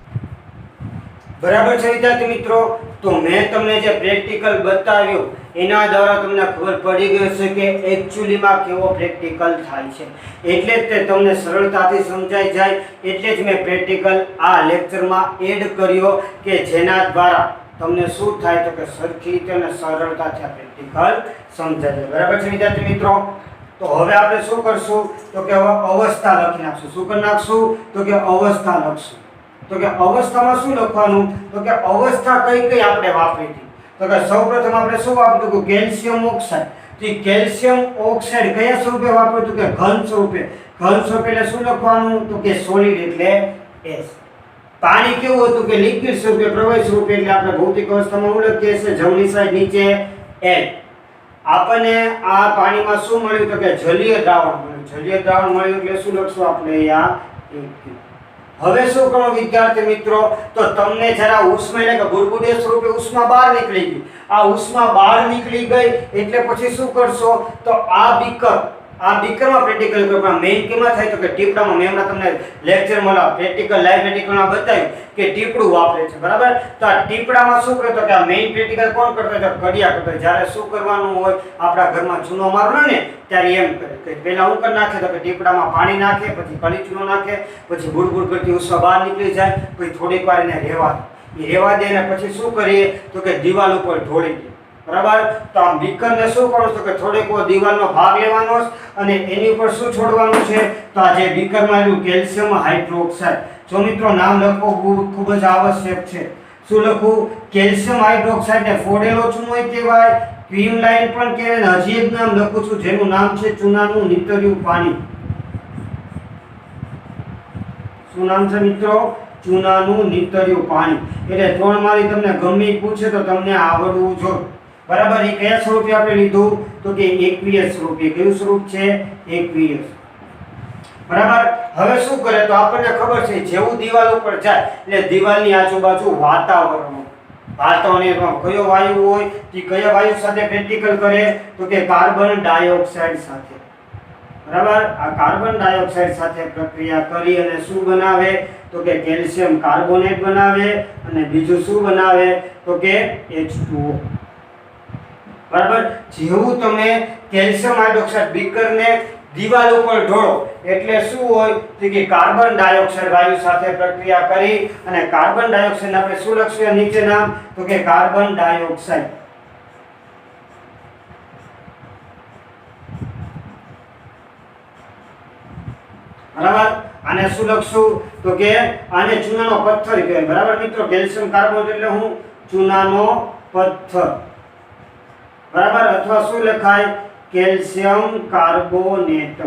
બરાબર છે વિદ્યાર્થી મિત્રો? તો મેં તમને જે પ્રેક્ટિકલ બતાવ્યું એના દ્વારા તમને ખબર પડી ગઈ છે કે એક્ચ્યુઅલીમાં કેવો પ્રેક્ટિકલ થાય છે. એટલે જ તે તમને સરળતાથી સમજાઈ જાય એટલે જ મેં પ્રેક્ટિકલ આ લેક્ચરમાં એડ કર્યો કે જેના દ્વારા તમને શું થાય તો કે સરખી રીતે અને સરળતાથી આ પ્રેક્ટિકલ સમજાય છે. બરાબર છે વિદ્યાર્થી મિત્રો? તો હવે આપણે શું કરશું તો કે હવે અવસ્થા લખી નાખશું. શું કરી નાખશું તો કે અવસ્થા લખશું. તો કે અવસ્થામાં શું લખવાનું તો કે અવસ્થા કઈ કઈ આપણે વાપરી હતી તો કે સૌપ્રથમ આપણે શું વાપર્યું કે કેલ્શિયમ ઓક્સાઇડ. તો કેલ્શિયમ ઓક્સાઇડ કયા સ્વરૂપે વાપર્યું તો કે ઘન સ્વરૂપે. ઘન સ્વરૂપે એટલે શું લખવાનું તો કે સોલિડ એટલે S. પાણી કેવું હતું કે લિક્વિડ સ્વરૂપે, પ્રવાહી સ્વરૂપે એટલે આપણે ભૌતિક અવસ્થામાં શું લખીએ છીએ જમણી સાઈડ નીચે L. આપણને આ પાણીમાં શું મળ્યું તો કે જલીય દ્રાવણ મળ્યું. જલીય દ્રાવણ મળ્યું એટલે શું લખશું આપણે અહીંયા એક. હવે શું કરો વિદ્યાર્થી મિત્રો તો તમને જરા ઉષ્મા એટલે કે બુડબુડિયા સ્વરૂપે ઉષ્મા બહાર નીકળી ગઈ. આ ઉષ્મા બહાર નીકળી ગઈ એટલે પછી શું કરશો તો આ બીકરમાં પ્રેક્ટિકલ કરવામાં મેઇન કેમાં થાય તો કે ટીપડામાં. મેં હમણાં તમને લેક્ચરમાં પ્રેક્ટિકલ લાઈવ પ્રેક્ટિકલમાં બતાવ્યું કે ટીપડું વાપરે છે. બરાબર? તો આ ટીપડામાં શું કરે તો કે આ મેઇન પ્રેક્ટિકલ કોણ કરતો તો કડિયા કરતો. જ્યારે શું કરવાનું હોય આપણા ઘરમાં ચૂનો મારવાનો ને ત્યારે એમ કરે કે પહેલા હું કરી નાખે તો કે ટીપડામાં પાણી નાખે, પછી કળી ચૂનો નાખે, પછી બુડબુડ કરતી ઉષ્મા બહાર નીકળી જાય, પછી થોડીક વાર એને રહેવા દે અને પછી શું કરીએ તો કે દિવાલ ઉપર ઢોળી દે. બરાબર? તો આ બીકરને શું કરો તો કે થોડેક દિવાલનો ભાગ લેવાનો અને એની ઉપર શું છોડવાનું છે તો આ જે બીકરમાં આવ્યું કેલ્શિયમ હાઇડ્રોક્સાઇડ. જો મિત્રો નામ લખવું ખૂબ જ આવશ્યક છે. શું લખવું? કેલ્શિયમ હાઇડ્રોક્સાઇડ ને ફોડેલો ચૂનો કહેવાય, ક્વીન લાઈન પણ કહેવાય. હજી એક નામ લખું છું જેનું નામ છે ચૂનાનું નીતર્યું પાણી. શું નામ છે મિત્રો? ચૂનાનું નીતર્યું પાણી. એટલે ત્રણ મારી તમને ગમે પૂછે તો તમને આવડવું જોઈએ. બરાબર? એ કયા સ્વરૂપે આપણે લીધું તો કે એકવીય સ્વરૂપે. કયું સ્વરૂપ છે? એકવીય. બરાબર? હવે શું કરે તો આપણને ખબર છે જેવું દિવાલ ઉપર જાય એટલે દિવાલની આજુબાજુ વાતાવરણમાં કયો વાયુ હોય? તે કયા વાયુ સાથે પ્રેક્ટિકલ કરે તો કે કાર્બન ડાયોક્સાઇડ સાથે. બરાબર આ કાર્બન ડાયોક્સાઇડ સાથે પ્રક્રિયા કરી અને શું બનાવે તો કે કેલ્શિયમ કાર્બોનેટ બનાવે અને બીજું શું બનાવે તો કે H2O બરાબર જેવું તમે કેલ્શિયમ હાઇડ્રોક્સાઇડ બીકરને દિવાલ ઉપર ઢોળો એટલે શું હોય તો કે કાર્બન ડાયોક્સાઇડ વાયુ સાથે પ્રક્રિયા કરી અને કાર્બન ડાયોક્સાઇડ આપણે શું લખીએ નીચે નામ તો કે કાર્બન ડાયોક્સાઇડ બરાબર આને શું લખશું તો કે આને ચૂનાનો પથ્થર કહેવાય બરાબર મિત્રો કેલ્શિયમ કાર્બોનેટ એટલે હું ચૂનાનો પથ્થર બરાબર અથવા શું લખાય કેલ્શિયમ કાર્બોનેટ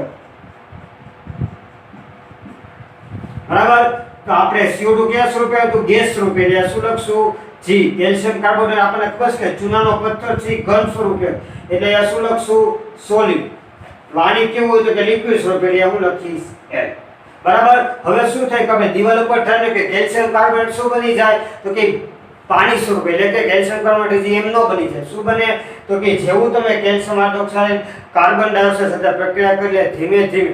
બરાબર તો આપણે CO2 કેવા સ્વરૂપે હતું ગેસ સ્વરૂપે એટલે શું લખશું G કેલ્શિયમ કાર્બોનેટ આપણને ખબર છે કે ચૂનાનો પથ્થર છે ઘન સ્વરૂપે એટલે આ શું લખશું સોલિડ પાણી કેવું હોય તો કે લિક્વિડ સ્વરૂપે એટલે હું લખીશ L બરાબર હવે શું થાય કે આપણે દિવાલ ઉપર ઠાને કે કેલ્શિયમ કાર્બોનેટ શું બની જાય તો કે પાણી સ્વરૂપે એટલે કે કેલ્શિયમ કાર્બોનેટ એમ ન બની જાય શું બને તો કે જેવું તમે કેલ્શિયમ હાઇડ્રોક્સાઇડ કાર્બન ડાયોક્સાઇડ સાથે પ્રક્રિયા કરી લે ધીમે ધીમે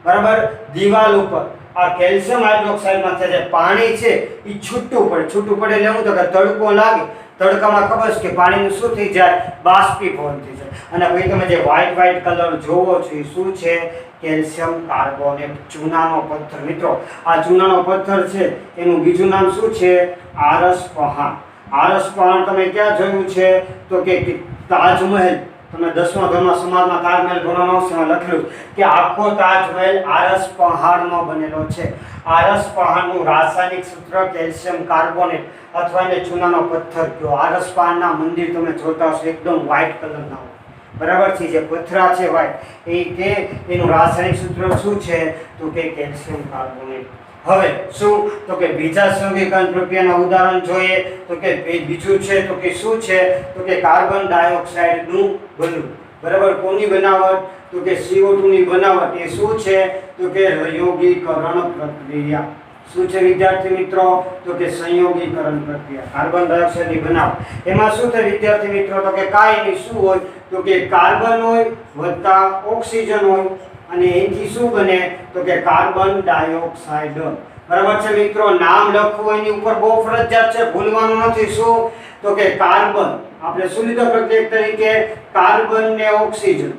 બરાબર દિવાલ ઉપર આ કેલ્શિયમ હાઇડ્રોક્સાઇડમાંથી જે પાણી છે એ છૂટું પડે એટલે હું તો કે તડકો લાગે તડકામાં ખબર છે કે પાણીનું શું થઈ જાય બાષ્પીભવન થઈ જાય અને પછી તમે જે વ્હાઈટ કલર જોવો છો એ શું છે કેલ્શિયમ કાર્બોનેટ ચૂનાનો પથ્થર મિત્રો આ ચૂનાનો પથ્થર છે એનું બીજું નામ શું છે આરસ પહાણ તમે ક્યાં જોયું છે તો કે તાજમહેલ તમે 10મા ધોરણમાં સમાજમાં તાજમહેલ ભણવાનો છે લખેલું કે આખો તાજમહેલ આરસ પહાણનો બનેલો છે આરસ પહાણનું રાસાયણિક સૂત્ર કેલ્શિયમ કાર્બોનેટ અથવા એને ચૂનાનો પથ્થર કહો આરસ પહાણના મંદિર તમે જોતા હશો એકદમ વ્હાઈટ કલરના હોય બરાબર છે જે પથરા છે વ્હાઈટ એ કે એનું રાસાયણિક સૂત્ર શું છે તો કે કેલ્શિયમ કાર્બોનેટ હવે શું તો કે બીજા સંયોગીકરણ પ્રક્રિયાના ઉદાહરણ જોઈએ તો કે બીજું છે તો કે શું છે તો કે કાર્બન ડાયોક્સાઇડનું બનવું બરાબર કોની બનાવટ તો કે CO2 ની બનાવટ એ શું છે તો કે સંયોગીકરણ પ્રક્રિયા શું છે વિદ્યાર્થી મિત્રો તો કે સંયોગીકરણ પ્રક્રિયા કાર્બન ડાયોક્સાઇડની બનાવટ એમાં શું થાય વિદ્યાર્થી મિત્રો તો કે કાંઈ નહીં શું હોય તો કે કાર્બન હોય વત્તા ઓક્સિજન હોય અને એથી શું બને તો કે કાર્બન ડાયોક્સાઇડ બરાબર છે મિત્રો નામ લખવું એની ઉપર બહુ ફરજિયાત છે ભૂલવાનું નથી શું તો કે કાર્બન આપણે શું લીધો પ્રત્યેક તરીકે કાર્બન ને ઓક્સિજન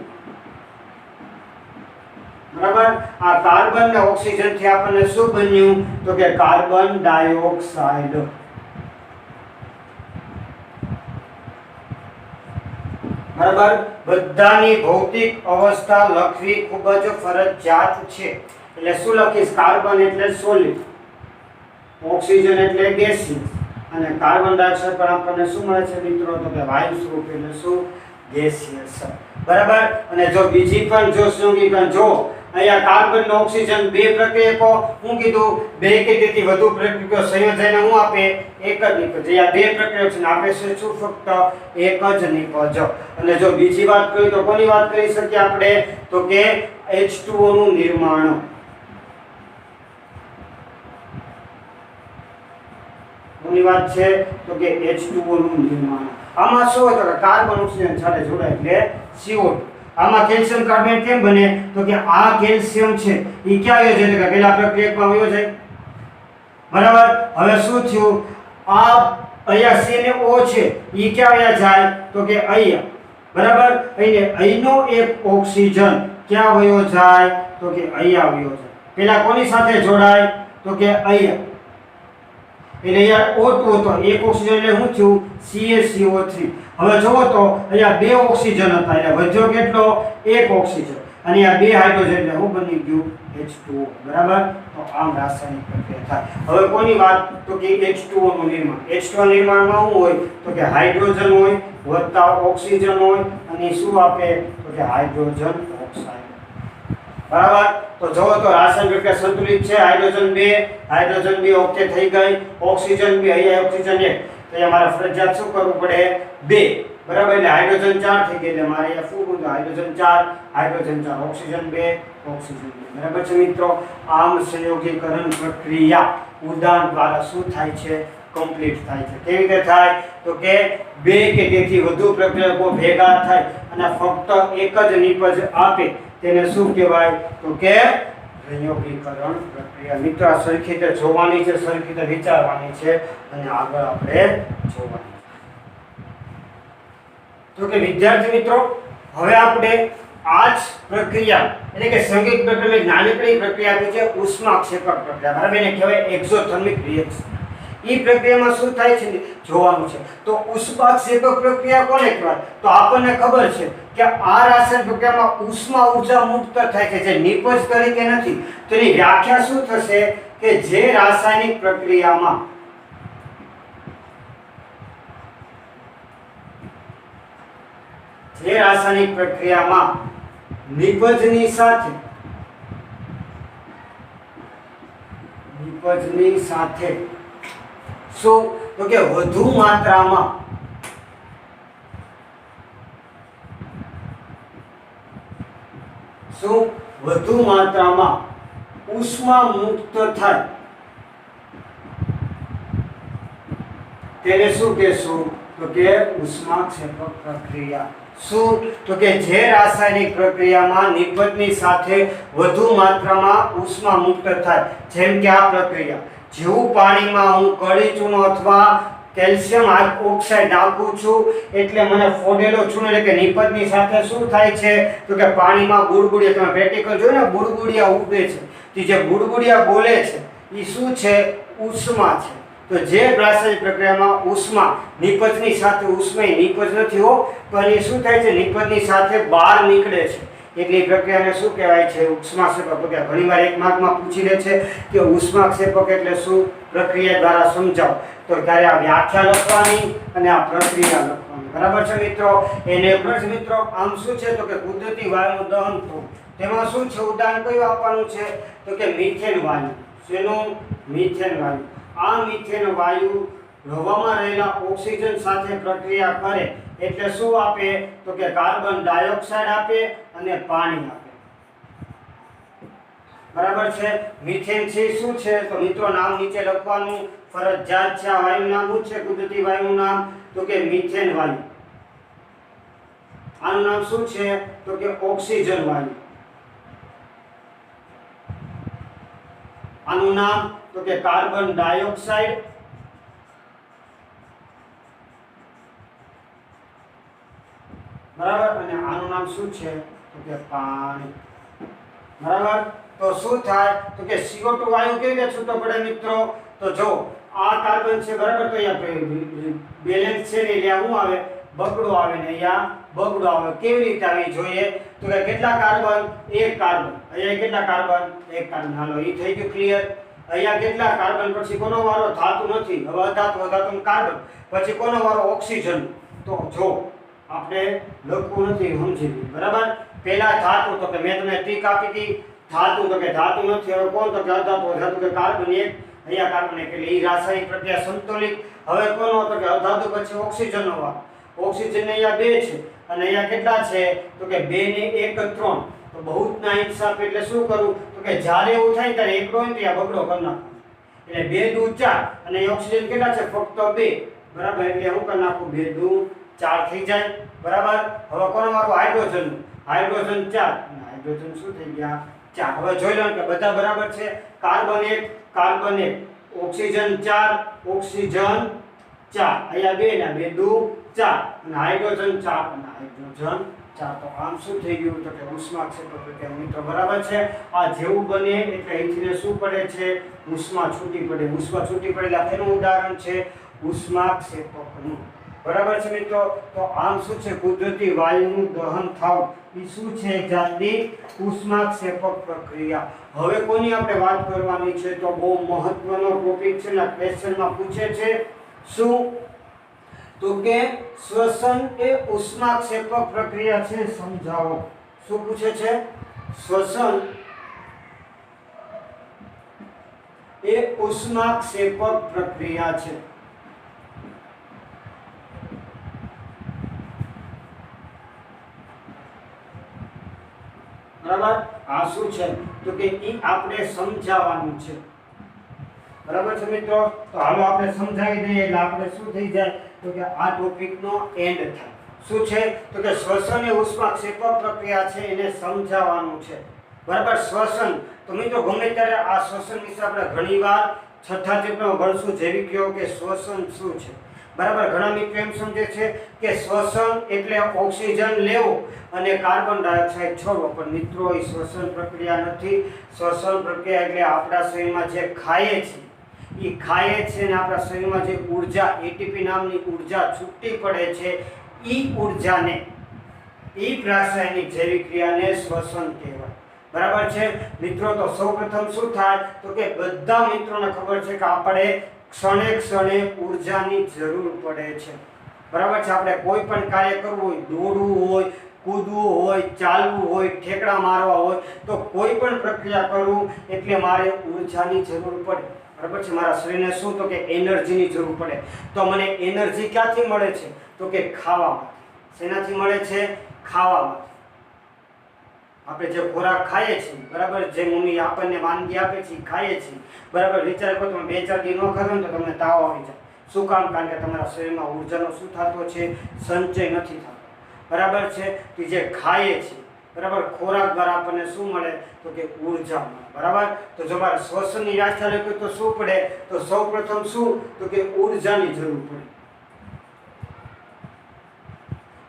બરાબર આ કાર્બન ને ઓક્સિજન થી આપણને શું બન્યું તો કે કાર્બન ડાયોક્સાઇડ બરાબર બધાની ભૌતિક અવસ્થા લખવી ખૂબ જ ફરજિયાત છે એટલે શું લખીશ કાર્બન એટલે સોલિડ ઓક્સિજન એટલે ગેસિયસ અને કાર્બન ડાયોક્સાઇડ પણ આપણને શું મળે છે મિત્રો તો કે વાયુ સ્વરૂપ એટલે શું ગેસિયસ બરાબર અને જો બીજી પણ જો સંયોગીકરણ જો અહીંયા કાર્બન અને ઓક્સિજન બે પ્રક્રિયકો હું કીધું બે કે તેથી વધુ પ્રક્રિયકો સંયોજનને હું આપે એક જ નિપજ આ બે પ્રક્રિયકો છે આપે છે શું ફક્ત એક જ નિપજ અને જો બીજી વાત કરીએ તો કોની વાત કરી શકીએ આપણે તો કે H2O નું નિર્માણ કોની વાત છે તો કે H2O નું નિર્માણ આમાં શું હોય તો કે કાર્બન ઓક્સિજન સાથે જોડાય એટલે CO2 આમાં કેલ્શિયમ કાર્બોનેટ કેમ બને તો કે આ કેલ્શિયમ છે એ ક્યાં આવ્યો છે કે પેલા પ્રક્રિયકમાં આવ્યો છે બરાબર હવે શું થયું આ અહીંયા CnO છે એ ક્યાં આવ્યા જાય તો કે અહીંયા બરાબર અહીંનો એક ઓક્સિજન ક્યાં વયો જાય તો કે અહીંયા આવ્યો છે પેલા કોની સાથે જોડાય તો કે અહીંયા એટલે યાર O2 હતો એક ઓક્સિજન એટલે શું થયું CaCO3 હવે જોવો તો અહીંયા બે ઓક્સિજન હતા એટલે વધ્યો કેટલો એક ઓક્સિજન અને આ બે હાઇડ્રોજન એટલે શું બની ગયું H2O બરાબર તો આમ રાસાયણિક પ્રક્રિયા થાય હવે કોની વાત તો કે H2O નું નિર્માણ H2O નિર્માણમાં શું હોય તો કે હાઇડ્રોજન હોય વત્તા ઓક્સિજન હોય અને શું આપે તો કે હાઇડ્રોજન ઓક્સાઇડ બરાબર તો જો તો રાસાયણિક પ્રક્રિયા સંતુલિત છે હાઇડ્રોજન 2 ઓકે થઈ ગઈ ઓક્સિજન 2 અહીંયા ઓક્સિજન 1 તો એ મારે ફરજિયાત શું કરવું પડે 2 બરાબર એટલે હાઇડ્રોજન 4 થઈ ગઈ એટલે મારે અહીંયા શું કરું હાઇડ્રોજન 4 ઓક્સિજન 2 બરાબર છે મિત્રો આમ સંયોગીકરણ પ્રક્રિયા ઉદાહરણ દ્વારા શું થાય છે કમ્પ્લીટ થાય છે કેવી રીતે થાય તો કે બે કે તેથી વધુ પ્રક્રિયકો ભેગા થાય અને ફક્ત એક જ નિપજ આપે તેને શું કહેવાય તો કે સંયોગીકરણ પ્રક્રિયા. મિત્રો આ સરખી રીતે જોવાની છે, સરખી રીતે વિચારવાની છે અને આગળ આપણે જોવાની તો કે વિદ્યાર્થી મિત્રો હવે આપણે આ જ પ્રક્રિયા એટલે કે સંયોગિક પ્રક્રિયા નાનકડી પ્રક્રિયા આપી છે ઉષ્માક્ષેપક પ્રક્રિયા. બરાબર, એને કહેવાય એક્ઝોથર્મિક રિએક્શન. ઈ પ્રક્રિયામાં શું થાય છે જોવાનું છે. તો ઉષ્માક્ષેપક પ્રક્રિયા કોને કહેવાય? તો આપણને ખબર છે કે આ રાસાયણિક પ્રક્રિયામાં ઉષ્મા ઊર્જા મુક્ત થાય છે, જે નિપજ તરીકે નથી. તો એની વ્યાખ્યા શું થશે કે જે રાસાયણિક પ્રક્રિયામાં નિપજની સાથે શું તો કે વધુ માત્રામાં ઉષ્મા મુક્ત થાય તેને શું કહેશું તો કે ઉષ્માક્ષેપક પ્રક્રિયા. શું તો કે જે રાસાયણિક પ્રક્રિયામાં નિપજની સાથે વધુ માત્રામાં ઉષ્મા મુક્ત થાય, જેમ કે આ પ્રક્રિયા. જેવું પાણીમાં હું કળી ચૂનો અથવા કેલ્શિયમ ઓક્સાઇડ નાખું છું એટલે મને ફોડેલો ચૂનો એટલે કે નિપજની સાથે શું થાય છે તો કે પાણીમાં બુડબુડિયા, તમે પ્રેક્ટિકલ જોયું ને, બુડબુડિયા ઉડે છે. તે જે બુડબુડિયા બોલે છે એ શું છે? ઉષ્મા છે. તો જે રાસાયણિક પ્રક્રિયામાં ઉષ્મા નિપજની સાથે ઉષ્મા નિપજ નથી હો, તો એ શું થાય છે? નિપજની સાથે બહાર નીકળે છે એટલે એ પ્રક્રિયાને શું કહેવાય છે? ઉષ્માક્ષેપક પ્રક્રિયા. ઘણીવાર એક માર્કમાં પૂછી લે છે કે ઉષ્માક્ષેપક એટલે શું? પ્રક્રિયા દ્વારા સમજાવો. તો ત્યારે આ વ્યાખ્યા લખવાની અને આ પ્રક્રિયા લખવાની. બરાબર છે મિત્રો? એને પ્લસ મિત્રો આમ શું છે તો કે કુદરતી વાયુનું દહન થવું. તેમાં શું છે? ઉદાહરણ કયું આપવાનું છે તો કે મિથેન વાયુ. શેનું? મિથેન વાયુ. આ મિથેન વાયુ હવામાં રહેલા ઓક્સિજન સાથે પ્રક્રિયા કરે એટલે શું આપે તો કે કાર્બન ડાયોક્સાઇડ આપે અને પાણી આપે. બરાબર છે? મિથેન છે શું છે તો મિત્રો નામ નીચે લખવાનું ફરજિયાત છે. આ વાયુ નામ શું છે? કુદરતી વાયુનું નામ તો કે મિથેન વાયુ. આનું નામ શું છે તો કે ઓક્સિજન વાયુ. આનું નામ તો કે કાર્બન ડાયોક્સાઇડ. બરાબર, અને આનું નામ શું છે તો કે પાણી. બરાબર, તો શું થાય તો કે CO2 વાયુ કેવી રીતે છૂટો પડે મિત્રો? તો જો આ કાર્બન છે બરાબર, તો અહીંયા બેલેન્સ છે ને એટલે શું આવે? બગડો આવે ને અહીંયા બગડો આવે. કેવી રીતે આવી જોઈએ તો કે કેટલા કાર્બન? એક કાર્બન. અહીંયા કેટલા કાર્બન? એક કાર્બન. હાલો ઈ થઈ ગયું ક્લિયર. અહીંયા કેટલા કાર્બન? પછી કોનો વારો? ધાતુ નથી, હવે અધાતુ કાર્બન. પછી કોનો વારો? ઓક્સિજન. તો જો આપણે લખવું નથી, સમજી લો. બરાબર, પહેલા ધાતુ તો કે મેં તમને ટીક આપી હતી. ધાતુ તો કે ધાતુ નથી, હવે કોણ તો કે અધાતુ. અધાતુ કે કાર્બન એક, અહીંયા કાર્બન એક. એટલે ઈ રાસાયણિક પ્રક્રિયા સંતુલિત. હવે કોનો તો કે અધાતુ પછી ઓક્સિજનનો વારો. ઓક્સિજન અહીંયા 2 છે અને અહીંયા કેટલા છે તો કે 2 ને 1 3. તો બહુતના હિસાબ એટલે શું કરું તો કે જ્યારે એવું થાય ત્યારે એકડો હોય તો આ બગડો કરી નાખું. એટલે 2 દુ 4 અને ઓક્સિજન કેટલા છે? ફક્ત 2. બરાબર, એટલે હું કરી નાખું 2 દુ 4 થઈ જાય. બરાબર, હવે કોનો વારો? હાઇડ્રોજન. હાઇડ્રોજન 4 અને હાઇડ્રોજન શું થઈ ગયા? 4. હવે જોઈ લો કે બધા બરાબર છે. કાર્બન 1 કાર્બન 1, ઓક્સિજન 4 ઓક્સિજન 4, અહીંયા 2 ને 2 દુ 4 અને હાઇડ્રોજન 4 અને હાઇડ્રોજન 4. તો આમ શું થઈ ગયું તો કે ઉષ્માક્ષેપક પ્રક્રિયા. મિત્રો બરાબર છે? આ જેવું બને એટલે અહીંથી શું પડે છે? ઉષ્મા છૂટી પડે. ઉષ્મા છૂટી પડે એટલે તેનું ઉદાહરણ છે ઉષ્માક્ષેપકનું. બરાબર છે મિત્રો? તો આમ શું છે? કુદરતી વાયુનું દહન થવું એ શું છે? એક જાતની ઉષ્માક્ષેપક પ્રક્રિયા. હવે કોની આપણે વાત કરવાની છે તો બહુ મહત્વનો ટોપિક છે ને ક્વેશ્ચનમાં પૂછે છે. શું તો કે શ્વસન એ ઉષ્માક્ષેપક પ્રક્રિયા છે, સમજાવો. શું પૂછે છે? શ્વસન એ ઉષ્માક્ષેપક પ્રક્રિયા છે. બરાબર, આ શું છે તો કે ઈ આપણે સમજાવવાનું છે. બરાબર છે મિત્રો? તો હાલો આપણે સમજાવી દઈએ એટલે આપણે શું થઈ જાય તો કે આ ટોપિકનો એન્ડ થાય. શું છે તો કે શ્વસન એ ઉષ્માક્ષેપક પ્રક્રિયા છે, એને સમજાવવાનું છે. બરાબર. શ્વસન તો મિત્રો ગમે ત્યારે આ શ્વસન વિશે આપણે ઘણીવાર છઠ્ઠા ચેપ્ટરમાં ભણશું જૈવિક ક્રિયાઓ કે શ્વસન શું છે. બરાબર. ઘણા મિત્રો એમ સમજે છે કે શ્વસન એટલે ઓક્સિજન લેવો અને કાર્બન ડાયોક્સાઇડ છોડવો, પણ મિત્રો એ શ્વસન પ્રક્રિયા નથી. શ્વસન પ્રક્રિયા એટલે આપણા શરીરમાં જે ખાઈએ છીએ એ ખાઈએ છીએ અને આપણા શરીરમાં જે ઉર્જા એટીપી નામની ઉર્જા છૂટી પડે છે એ ઉર્જાને એ રાસાયણિક જૈવિક ક્રિયાને શ્વસન કહેવાય. બરાબર છે મિત્રો. તો સૌપ્રથમ શું થાય તો કે બધા મિત્રોને ખબર છે કે આપણે ક્ષણે ક્ષણે ઉર્જાની જરૂર પડે છે. બરાબર છે. આપણે કોઈ પણ કાર્ય કરવું હોય, દોડવું હોય, કૂદવું હોય, ચાલવું હોય, ઠેકડા મારવા હોય, તો કોઈ પણ પ્રક્રિયા કરવું એટલે મારે ઉર્જાની જરૂર પડે. બરાબર છે. મારા શરીરને શું તો કે એનર્જીની જરૂર પડે. તો મને એનર્જી ક્યાંથી મળે છે તો કે ખાવામાંથી. શેનાથી મળે છે? ખાવામાંથી. આપણે જે ખોરાક ખાઈએ છીએ, બરાબર, જે મમ્મી આપણને વાનગી આપે છે ખાઈએ છીએ, બરાબર. વિચાર કરો તમે 2-4 દી ન ખાધો ને તો તમને તાવ આવી જાય. શું કામ? કારણ કે તમારા શરીરમાં ઉર્જાનો શું થતો છે? સંચય નથી થતો. બરાબર છે. તો જે ખાઈએ છીએ, બરાબર, ખોરાક દ્વારા આપણને શું મળે તો કે ઉર્જા મળે. બરાબર. તો જો મારે શ્વસનની વ્યાખ્યા લખી તો શું પડે તો સૌપ્રથમ શું તો કે ઉર્જાની જરૂર પડે.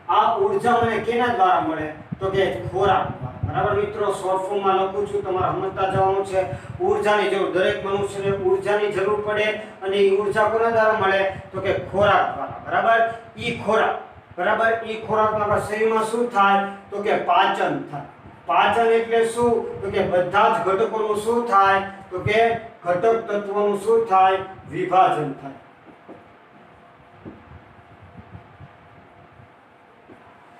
આ ઉર્જા મને કેના દ્વારા મળે તો કે ખોરાક દ્વારા. બરાબર મિત્રો. શોર્ટ ફોર્મમાં લખું છું, તમારે સમજતા જવાનું છે. ઉર્જાની જરૂર, દરેક મનુષ્યને ઉર્જાની જરૂર પડે અને એ ઉર્જા કોના દ્વારા મળે તો કે ખોરાક દ્વારા. બરાબર. ઈ ખોરાક, બરાબર, ઈ ખોરાકમાં આપણા શરીરમાં શું થાય તો કે પાચન થાય. પાચન એટલે શું તો કે બધા જ ઘટકોનું શું થાય તો કે ઘટક તત્વોનું શું થાય? વિભાજન થાય.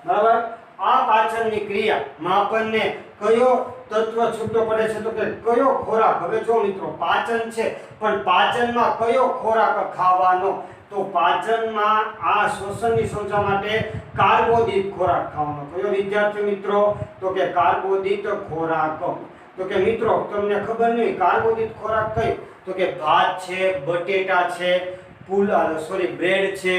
બરાબર. આ પાચનની ક્રિયામાં આપણને કયો તત્વ છૂટો પડે છે તો કે કયો ખોરાક? હવે જો મિત્રો પાચન છે, પણ પાચનમાં કયો ખોરાક ખાવાનો? તો પાચનમાં આ શ્વસનની સમજવા માટે કાર્બોદિત ખોરાક ખાવાનો. કયો વિદ્યાર્થી મિત્રો તો કે કાર્બોદિત ખોરાક. તો કે મિત્રો તમને ખબર નહીં કાર્બોદિત ખોરાક કયો તો કે ભાત છે, બટેટા છે, બ્રેડ છે,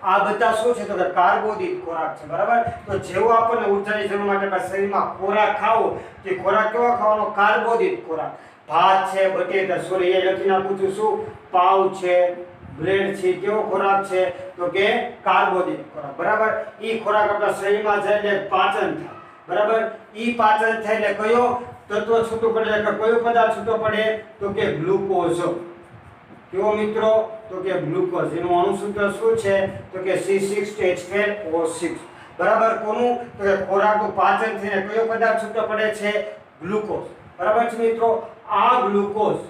આ બધા શું છે તો કે કાર્બોદિત ખોરાક છે. બરાબર. તો જેવો આપણને ઉર્જાની જરૂર માટે આપણા શરીરમાં ખોરાક ખાવો, તે ખોરાક કેવો ખાવાનો? કાર્બોદિત ખોરાક. ભાત છે, બટેટા, એ લખી નાખું છું, શું? પાવ છે, બ્રેડ છે, કેવો ખોરાક છે તો કે કાર્બોદિત ખોરાક. બરાબર. ઈ ખોરાક આપણા શરીરમાં જાય એટલે પાચન થાય. બરાબર. ઈ પાચન થાય એટલે કયો તત્વ છૂટું પડે એટલે કયો પદાર્થ છૂટો પડે તો કે ગ્લુકોઝ. કેવો મિત્રો તો કે ગ્લુકોઝ. એનું અણુસૂત્ર શું છે તો કે C6H12O6. બરાબર. કોનું તો કે ખોરાકનું પાચન થઈને કયો પદાર્થ છૂટો પડે છે? ગ્લુકોઝ. બરાબર છે મિત્રો. આ ગ્લુકોઝ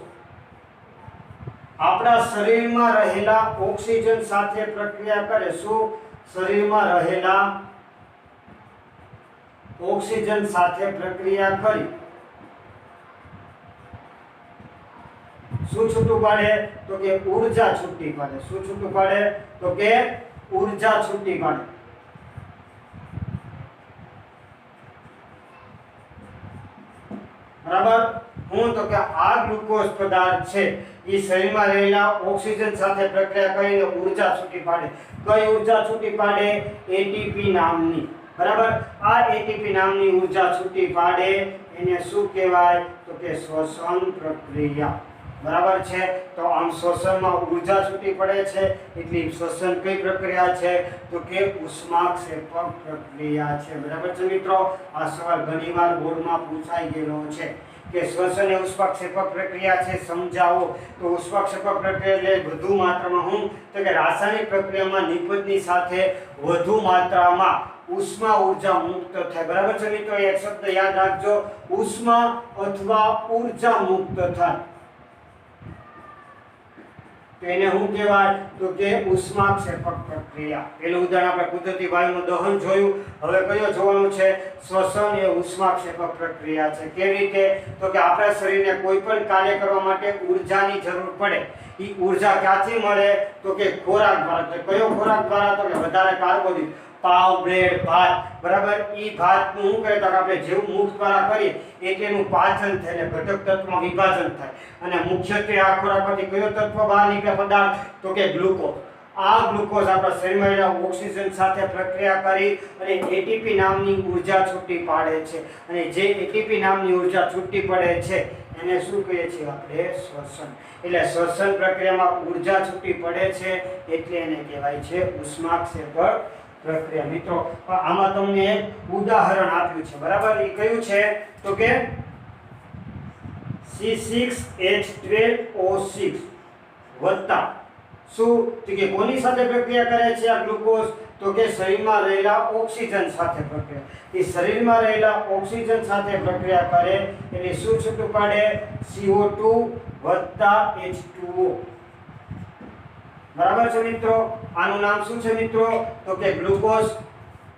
આપણા શરીરમાં રહેલા ઓક્સિજન સાથે પ્રક્રિયા કરે. શું? શરીરમાં રહેલા ઓક્સિજન સાથે પ્રક્રિયા કરી શું છૂટું પાડે તો કે ઉર્જા છૂટી પાડે. શું છૂટું પાડે તો કે ઉર્જા છૂટી પાડે. બરાબર. હું તો કે આ ગ્લુકોઝ પદાર્થ છે એ શરીરમાં રહેલા ઓક્સિજન સાથે પ્રક્રિયા કરીને ઉર્જા છૂટી પાડે. કઈ ઉર્જા છૂટી પાડે? એટીપી નામની. બરાબર. આ એટીપી નામની ઉર્જા છૂટી પાડે એને શું કહેવાય તો કે શ્વસન પ્રક્રિયા. બરાબર છે. તો આમ શ્વસનમાં ઉર્જા છૂટી પડે છે એટલે શ્વસન કઈ પ્રક્રિયા છે તો કે ઉષ્માક્ષેપક પ્રક્રિયા છે. બરાબર છે મિત્રો. આ સવાલ ઘણીવાર બોર્ડમાં પૂછાઈ ગયેલો છે કે શ્વસન એ ઉષ્માક્ષેપક પ્રક્રિયા છે, સમજાવો. તો ઉષ્માક્ષેપક પ્રક્રિયા એટલે વધુ માત્રામાં હું તો કે રાસાયણિક પ્રક્રિયામાં નિપજની સાથે વધુ માત્રામાં ઉષ્મા ઉર્જા મુક્ત થાય. બરાબર છે મિત્રો. એક શબ્દ યાદ રાખજો, ઉષ્મા અથવા ઉર્જા મુક્ત થાય. તો એને શું કહેવાય તો કે ઉષ્માક્ષેપક પ્રક્રિયા. પેલું ઉદાહરણ આપણે કુદરતી વાયુનું દહન જોયું. હવે કયો જોવાનું છે? શ્વસન એ ઉષ્માક્ષેપક પ્રક્રિયા છે. કેવી રીતે તો કે આપણા શરીરને કોઈ પણ કાર્ય કરવા માટે ઉર્જાની જરૂર પડે. એ ઉર્જા ક્યાંથી મળે તો કે ખોરાક દ્વારા. કયો ખોરાક દ્વારા તો કે વધારે કાર્બોદિત. પાવ, બ્રેડ, ભાત. બરાબર. ઈ ભાતનું શું કરે તો આપણે જેવું મુખ દ્વારા કરીએ એટલે એનું પાચન થાય અને ઘટક તત્વમાં વિભાજન થાય અને મુખ્યત્વે આ ખોરાકમાંથી કયો તત્વ બહાર નીકળે પદાર્થ તો કે ગ્લુકોઝ. આ ગ્લુકોઝ આપણા શરીરમાં રહેલા ઓક્સિજન સાથે પ્રક્રિયા કરી અને એટીપી નામની ઉર્જા છૂટી પાડે છે અને જે એટીપી નામની ઉર્જા છૂટી પડે છે એને શું કહીએ છીએ આપણે શ્વસન. એટલે શ્વસન પ્રક્રિયામાં ઉર્જા છૂટી પડે છે એટલે એને કહેવાય છે ઉષ્માક્ષેપક પ્રક્રિયા. મિત્રો આમાં તમને એક ઉદાહરણ આપ્યું છે બરાબર. એ કયું છે તો કે C6H12O6 વત્તા શું તો કે કોની સાથે પ્રક્રિયા કરે છે આ ગ્લુકોઝ તો કે શરીરમાં રહેલા ઓક્સિજન સાથે પ્રક્રિયા. એ શરીરમાં રહેલા ઓક્સિજન સાથે પ્રક્રિયા કરે એટલે શું છૂટું પાડે CO2 વત્તા H2O. બરાબર છે મિત્રો. આનું નામ શું છે મિત્રો તો કે ગ્લુકોઝ.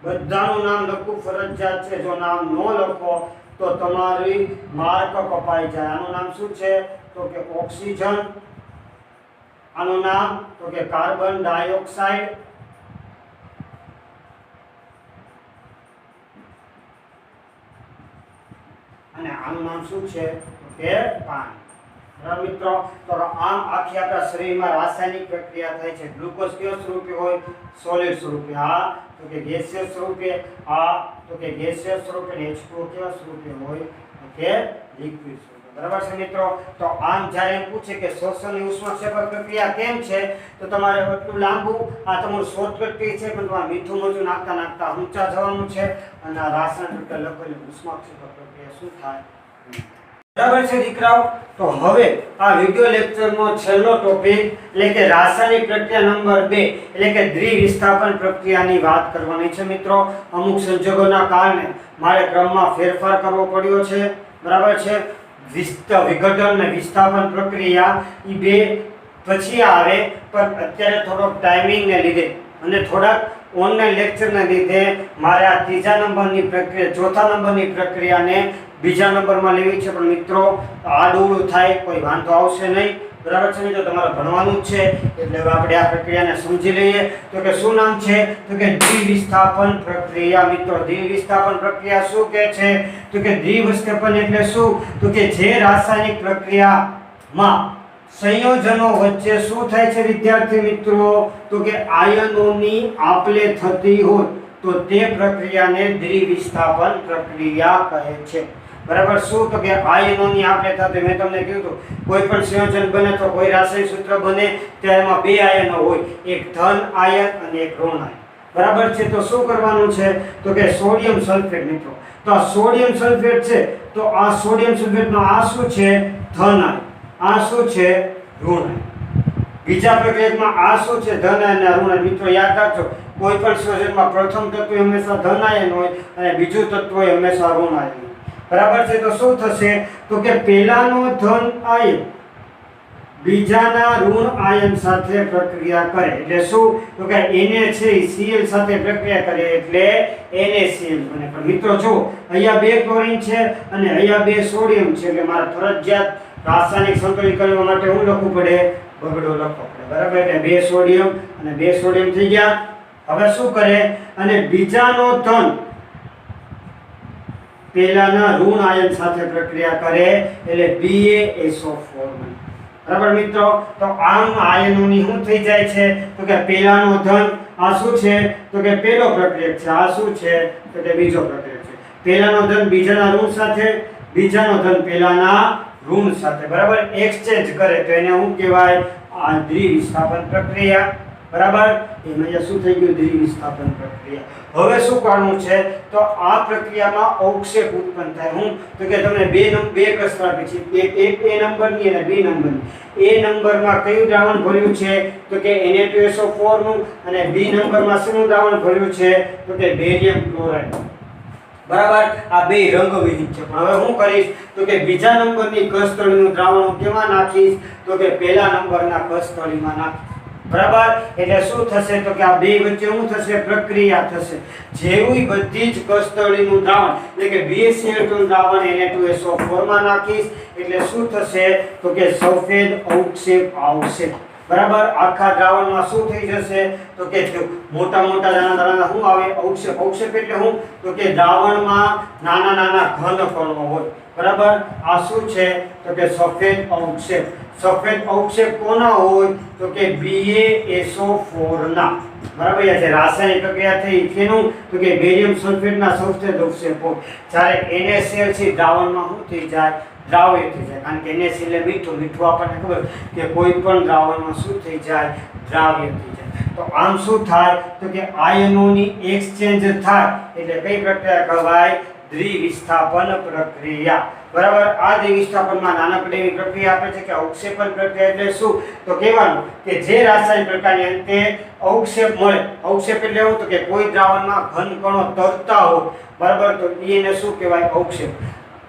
બધાનું નામ લખવું ફરજિયાત છે. જો નામ ન લખો તો તમારી માર્ક કપાઈ જાય. આનું નામ શું છે તો કે ઓક્સિજન. આનું નામ તો કે કાર્બન ડાયોક્સાઇડ. અને આનું નામ શું છે તો કે પાણી. બરાબર મિત્રો. તો આમ આખી આપણા શરીરમાં રાસાયણિક પ્રક્રિયા થાય છે. ગ્લુકોઝ કેવા સ્વરૂપે હોય સોલિડ સ્વરૂપે, આ તો કે ગેસિયસ સ્વરૂપે, આ તો કે ગેસિયસ સ્વરૂપે, અને H2O કેવા સ્વરૂપે હોય તો કે લિક્વિડ સ્વરૂપે. બરાબર છે મિત્રો. તો આમ જ્યારે એમ પૂછે કે શ્વસનની ઉષ્માક્ષેપક પ્રક્રિયા કેમ છે તો તમારે એટલું લાંબુ આ તમારું શોર્ટકટ છે પણ તમારે મીઠું મરચું નાખતા નાખતા ઊંચા જવાનું છે અને આ રાસાયણિક પ્રક્રિયા લખેલી ઉષ્માક્ષેપક પ્રક્રિયા શું થાય. બરાબર છે દીકરાઓ. તો હવે આ વિડિયો લેક્ચરનો છેલ્લો ટોપિક એટલે કે રાસાયણિક પ્રક્રિયા નંબર 2 એટલે કે દ્વિવિસ્થાપન પ્રક્રિયાની વાત કરવાની છે મિત્રો. અમુક સંજોગોના કારણે મારે ક્રમમાં ફેરફાર કરવો પડ્યો છે. બરાબર છે. વિઘટન અને વિસ્થાપન પ્રક્રિયા એ બે પછી આવે પણ અત્યારે થોડોક ટાઈમિંગને લીધે અને થોડાક ઓનલાઈન લેક્ચરને લીધે મારે આ ત્રીજા નંબરની પ્રક્રિયા ચોથા નંબરની પ્રક્રિયાને બીજા નંબરમાં લેવી છે. પણ મિત્રો આડું થાય કોઈ વાંધો આવશે નહીં. બરાબર છે મિત્રો. તમારે ભણવાનું જ છે એટલે હવે આપણે આ પ્રક્રિયાને સમજી લઈએ. તો કે શું નામ છે તો કે દ્વિવિસ્થાપન પ્રક્રિયા. મિત્રો દ્વિવિસ્થાપન પ્રક્રિયા શું કહે છે તો કે દ્વિવિસ્થાપન એટલે શું તો કે જે રાસાયણિક પ્રક્રિયામાં સંયોજનો વચ્ચે શું થાય છે વિદ્યાર્થી મિત્રો તો કે આયનોની આપલે થતી હોય તો તે પ્રક્રિયાને દ્વિવિસ્થાપન પ્રક્રિયા કહે છે. બરાબર. શું તો કે આયનોની આપલે થતી. મેં તમને કીધું કોઈ પણ સંયોજન બને તો કોઈ રાસાયણિક સૂત્ર બને ત્યારે એમાં બે આયનો હોય, એક ધન આયન અને એક ઋણ આયન. બરાબર છે. તો શું કરવાનું છે તો કે સોડિયમ સલ્ફેટ. મિત્રો તો આ સોડિયમ સલ્ફેટ છે તો આ સોડિયમ સલ્ફેટનો આ શું છે ધન આયન, આ શું છે ઋણ આયન. બીજા પ્રક્રિયામાં આ શું છે ધન આયન અને ઋણ આયન. મિત્રો યાદ રાખજો કોઈ પણ સંયોજનમાં પ્રથમ તત્વ હંમેશા ધન આયન હોય અને બીજું તત્વ હંમેશા ઋણ આયન હોય. બરાબર છે. તો શું થશે તો કે પહેલાનો ધન આયન બીજાના ઋણ આયન સાથે પ્રક્રિયા કરે એટલે શું તો કે એને છે Cl સાથે પ્રક્રિયા કરે એટલે NaCl બને. પણ મિત્રો જો અહીંયા બે ક્લોરીન છે અને અહીંયા બે સોડિયમ છે એટલે મારે ફરજિયાત રાસાયણિક સંતુલિત કરવા માટે શું લખવું પડે બગડો લખવો પડે. બરાબર. એટલે બે સોડિયમ અને બે સોડિયમ થઈ ગયા. હવે શું કરે અને બીજાનો ધન પહેલાના ઋણ આયન સાથે પ્રક્રિયા કરે એટલે BaSO4 બને. બરાબર મિત્રો. તો આમ આયનોની શું થઈ જાય છે તો કે પહેલાનો ધન આ શું છે તો કે પહેલો પ્રક્રિયક છે, આ શું છે તો કે બીજો પ્રક્રિયક છે. પહેલાનો ધન બીજાના ઋણ સાથે, બીજાનો ધન પહેલાના ઋણ સાથે બરાબર એક્સચેન્જ કરે તો એને શું કહેવાય આ દ્વિવિસ્થાપન પ્રક્રિયા. બરાબર. એમાં શું થઈ ગયું દ્વિવિસ્થાપન પ્રક્રિયા. હવે શું કરવું છે તો આ પ્રક્રિયામાં અવક્ષેપ ઉત્પન્ન થાય. હું તો કે તમને બે કસર આપી છે, એક A નંબરની અને B નંબરની. A નંબરમાં કયું દ્રાવણ ભર્યું છે તો કે Na2SO4 નું અને B નંબરમાં શેનું દ્રાવણ ભર્યું છે તો કે બેરિયમ ક્લોરાઇડ. બરાબર. આ બે રંગવિહીન છે. પણ હવે હું કરીશ તો કે બીજા નંબરની કસતળીનું દ્રાવણ હું કેમાં નાખીશ તો કે પહેલા નંબરના કસતળીમાં નાખીશ. બરાબર. એટલે શું થશે તો કે આ બે વચ્ચે શું થશે પ્રક્રિયા થશે. જેવી બધી જ કસતળીનું દ્રાવણ એટલે કે BaCl2 દ્રાવણ Na2SO4 માં નાખીશ એટલે શું થશે તો કે સફેદ અવક્ષેપ આવશે. બરાબર. આખા દ્રાવણમાં શું થઈ જશે તો કે મોટા મોટા દાણા શું આવે અવક્ષેપ. અવક્ષેપ એટલે શું તો કે દ્રાવણમાં નાના નાના ઘન કણો હોય. બરાબર. આ શું છે તો કે સફેદ અવક્ષેપ. સફેદ અવક્ષેપ કોના હોય તો કે BaSO4 ના. બરાબર. આ જે રાસાયણિક પ્રક્રિયા થઈ તેનું તો કે બેરિયમ સલ્ફેટના સફેદ અવક્ષેપ હોય. જ્યારે NaCl છે દ્રાવણમાં શું થઈ જાય, દ્રાવ્ય થઈ જાય. કારણ કે NaCl એટલે મીઠું. મીઠું આપણને ખબર કે કોઈ પણ દ્રાવણમાં શું થઈ જાય, દ્રાવ્ય થઈ જાય. તો આમ શું થાય તો કે આયનોની એક્સચેન્જ થાય એટલે કઈ પ્રક્રિયા કહેવાય, દ્વિવિસ્થાપન પ્રક્રિયા. બરાબર. આ દ્વિવિસ્થાપનમાં નાનકડી એવી પ્રક્રિયા આપે છે કે અવક્ષેપન પ્રક્રિયા એટલે શું તો કહેવાનું કે જે રાસાયણિક પ્રક્રિયાની અંતે અવક્ષેપ મળે. અવક્ષેપ એટલે એવું તો કે કોઈ દ્રાવણમાં ઘન કણો તરતા હોય. બરાબર. તો એને શું કહેવાય, અવક્ષેપ.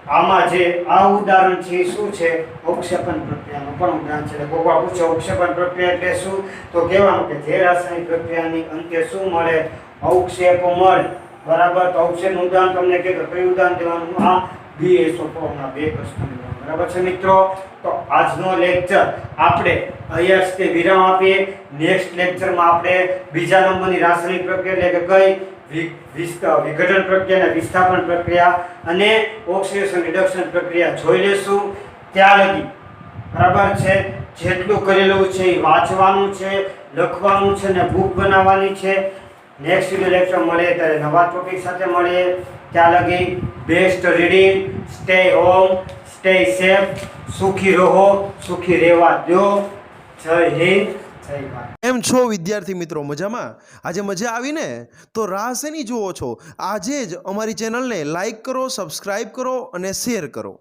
આમાં જે આ ઉદાહરણ છે એ શું છે, અવક્ષેપન પ્રક્રિયાનું પણ ઉદાહરણ છે. એટલે કોઈ વાર પૂછે અવક્ષેપન પ્રક્રિયા એટલે શું તો કહેવાનું કે જે રાસાયણિક પ્રક્રિયાની અંતે શું મળે, અવક્ષેપ મળે. બરાબર. તો અવક્ષેપનું ઉદાહરણ તમને કીધું, કયું ઉદાહરણ દેવાનું, આ BaSO4 ના બે પ્રશ્નો. બરાબર છે મિત્રો. તો આજનો લેક્ચર આપણે અહીંયા જ વિરામ આપીએ. નેક્સ્ટ લેક્ચરમાં આપણે બીજા નંબરની રાસાયણિક પ્રક્રિયા એટલે કે કઈ વિઘટન પ્રક્રિયા અને વિસ્થાપન પ્રક્રિયા અને ઓક્સિડેશન રિડક્શન પ્રક્રિયા જોઈ લેશું. ત્યાં લગી બરાબર છે, જેટલું કરેલું છે એ વાંચવાનું છે, લખવાનું છે ને બુક બનાવવાની છે. નેક્સ્ટ વિડિયો લેક્ચર મળે ત્યારે નવા ટોપિક સાથે મળીએ. ત્યાં લગી best reading, stay home, stay safe, સુખી રહો, સુખી રહેવા દો. જય હિન્દ, જય ભારત. એમ છો વિદ્યાર્થી મિત્રો, મજામાં? આજે મજા આવી ને? તો રાહ શેની જુઓ છો? આજે જ અમારી ચેનલને લાઈક કરો, સબસ્ક્રાઈબ કરો અને શેર કરો.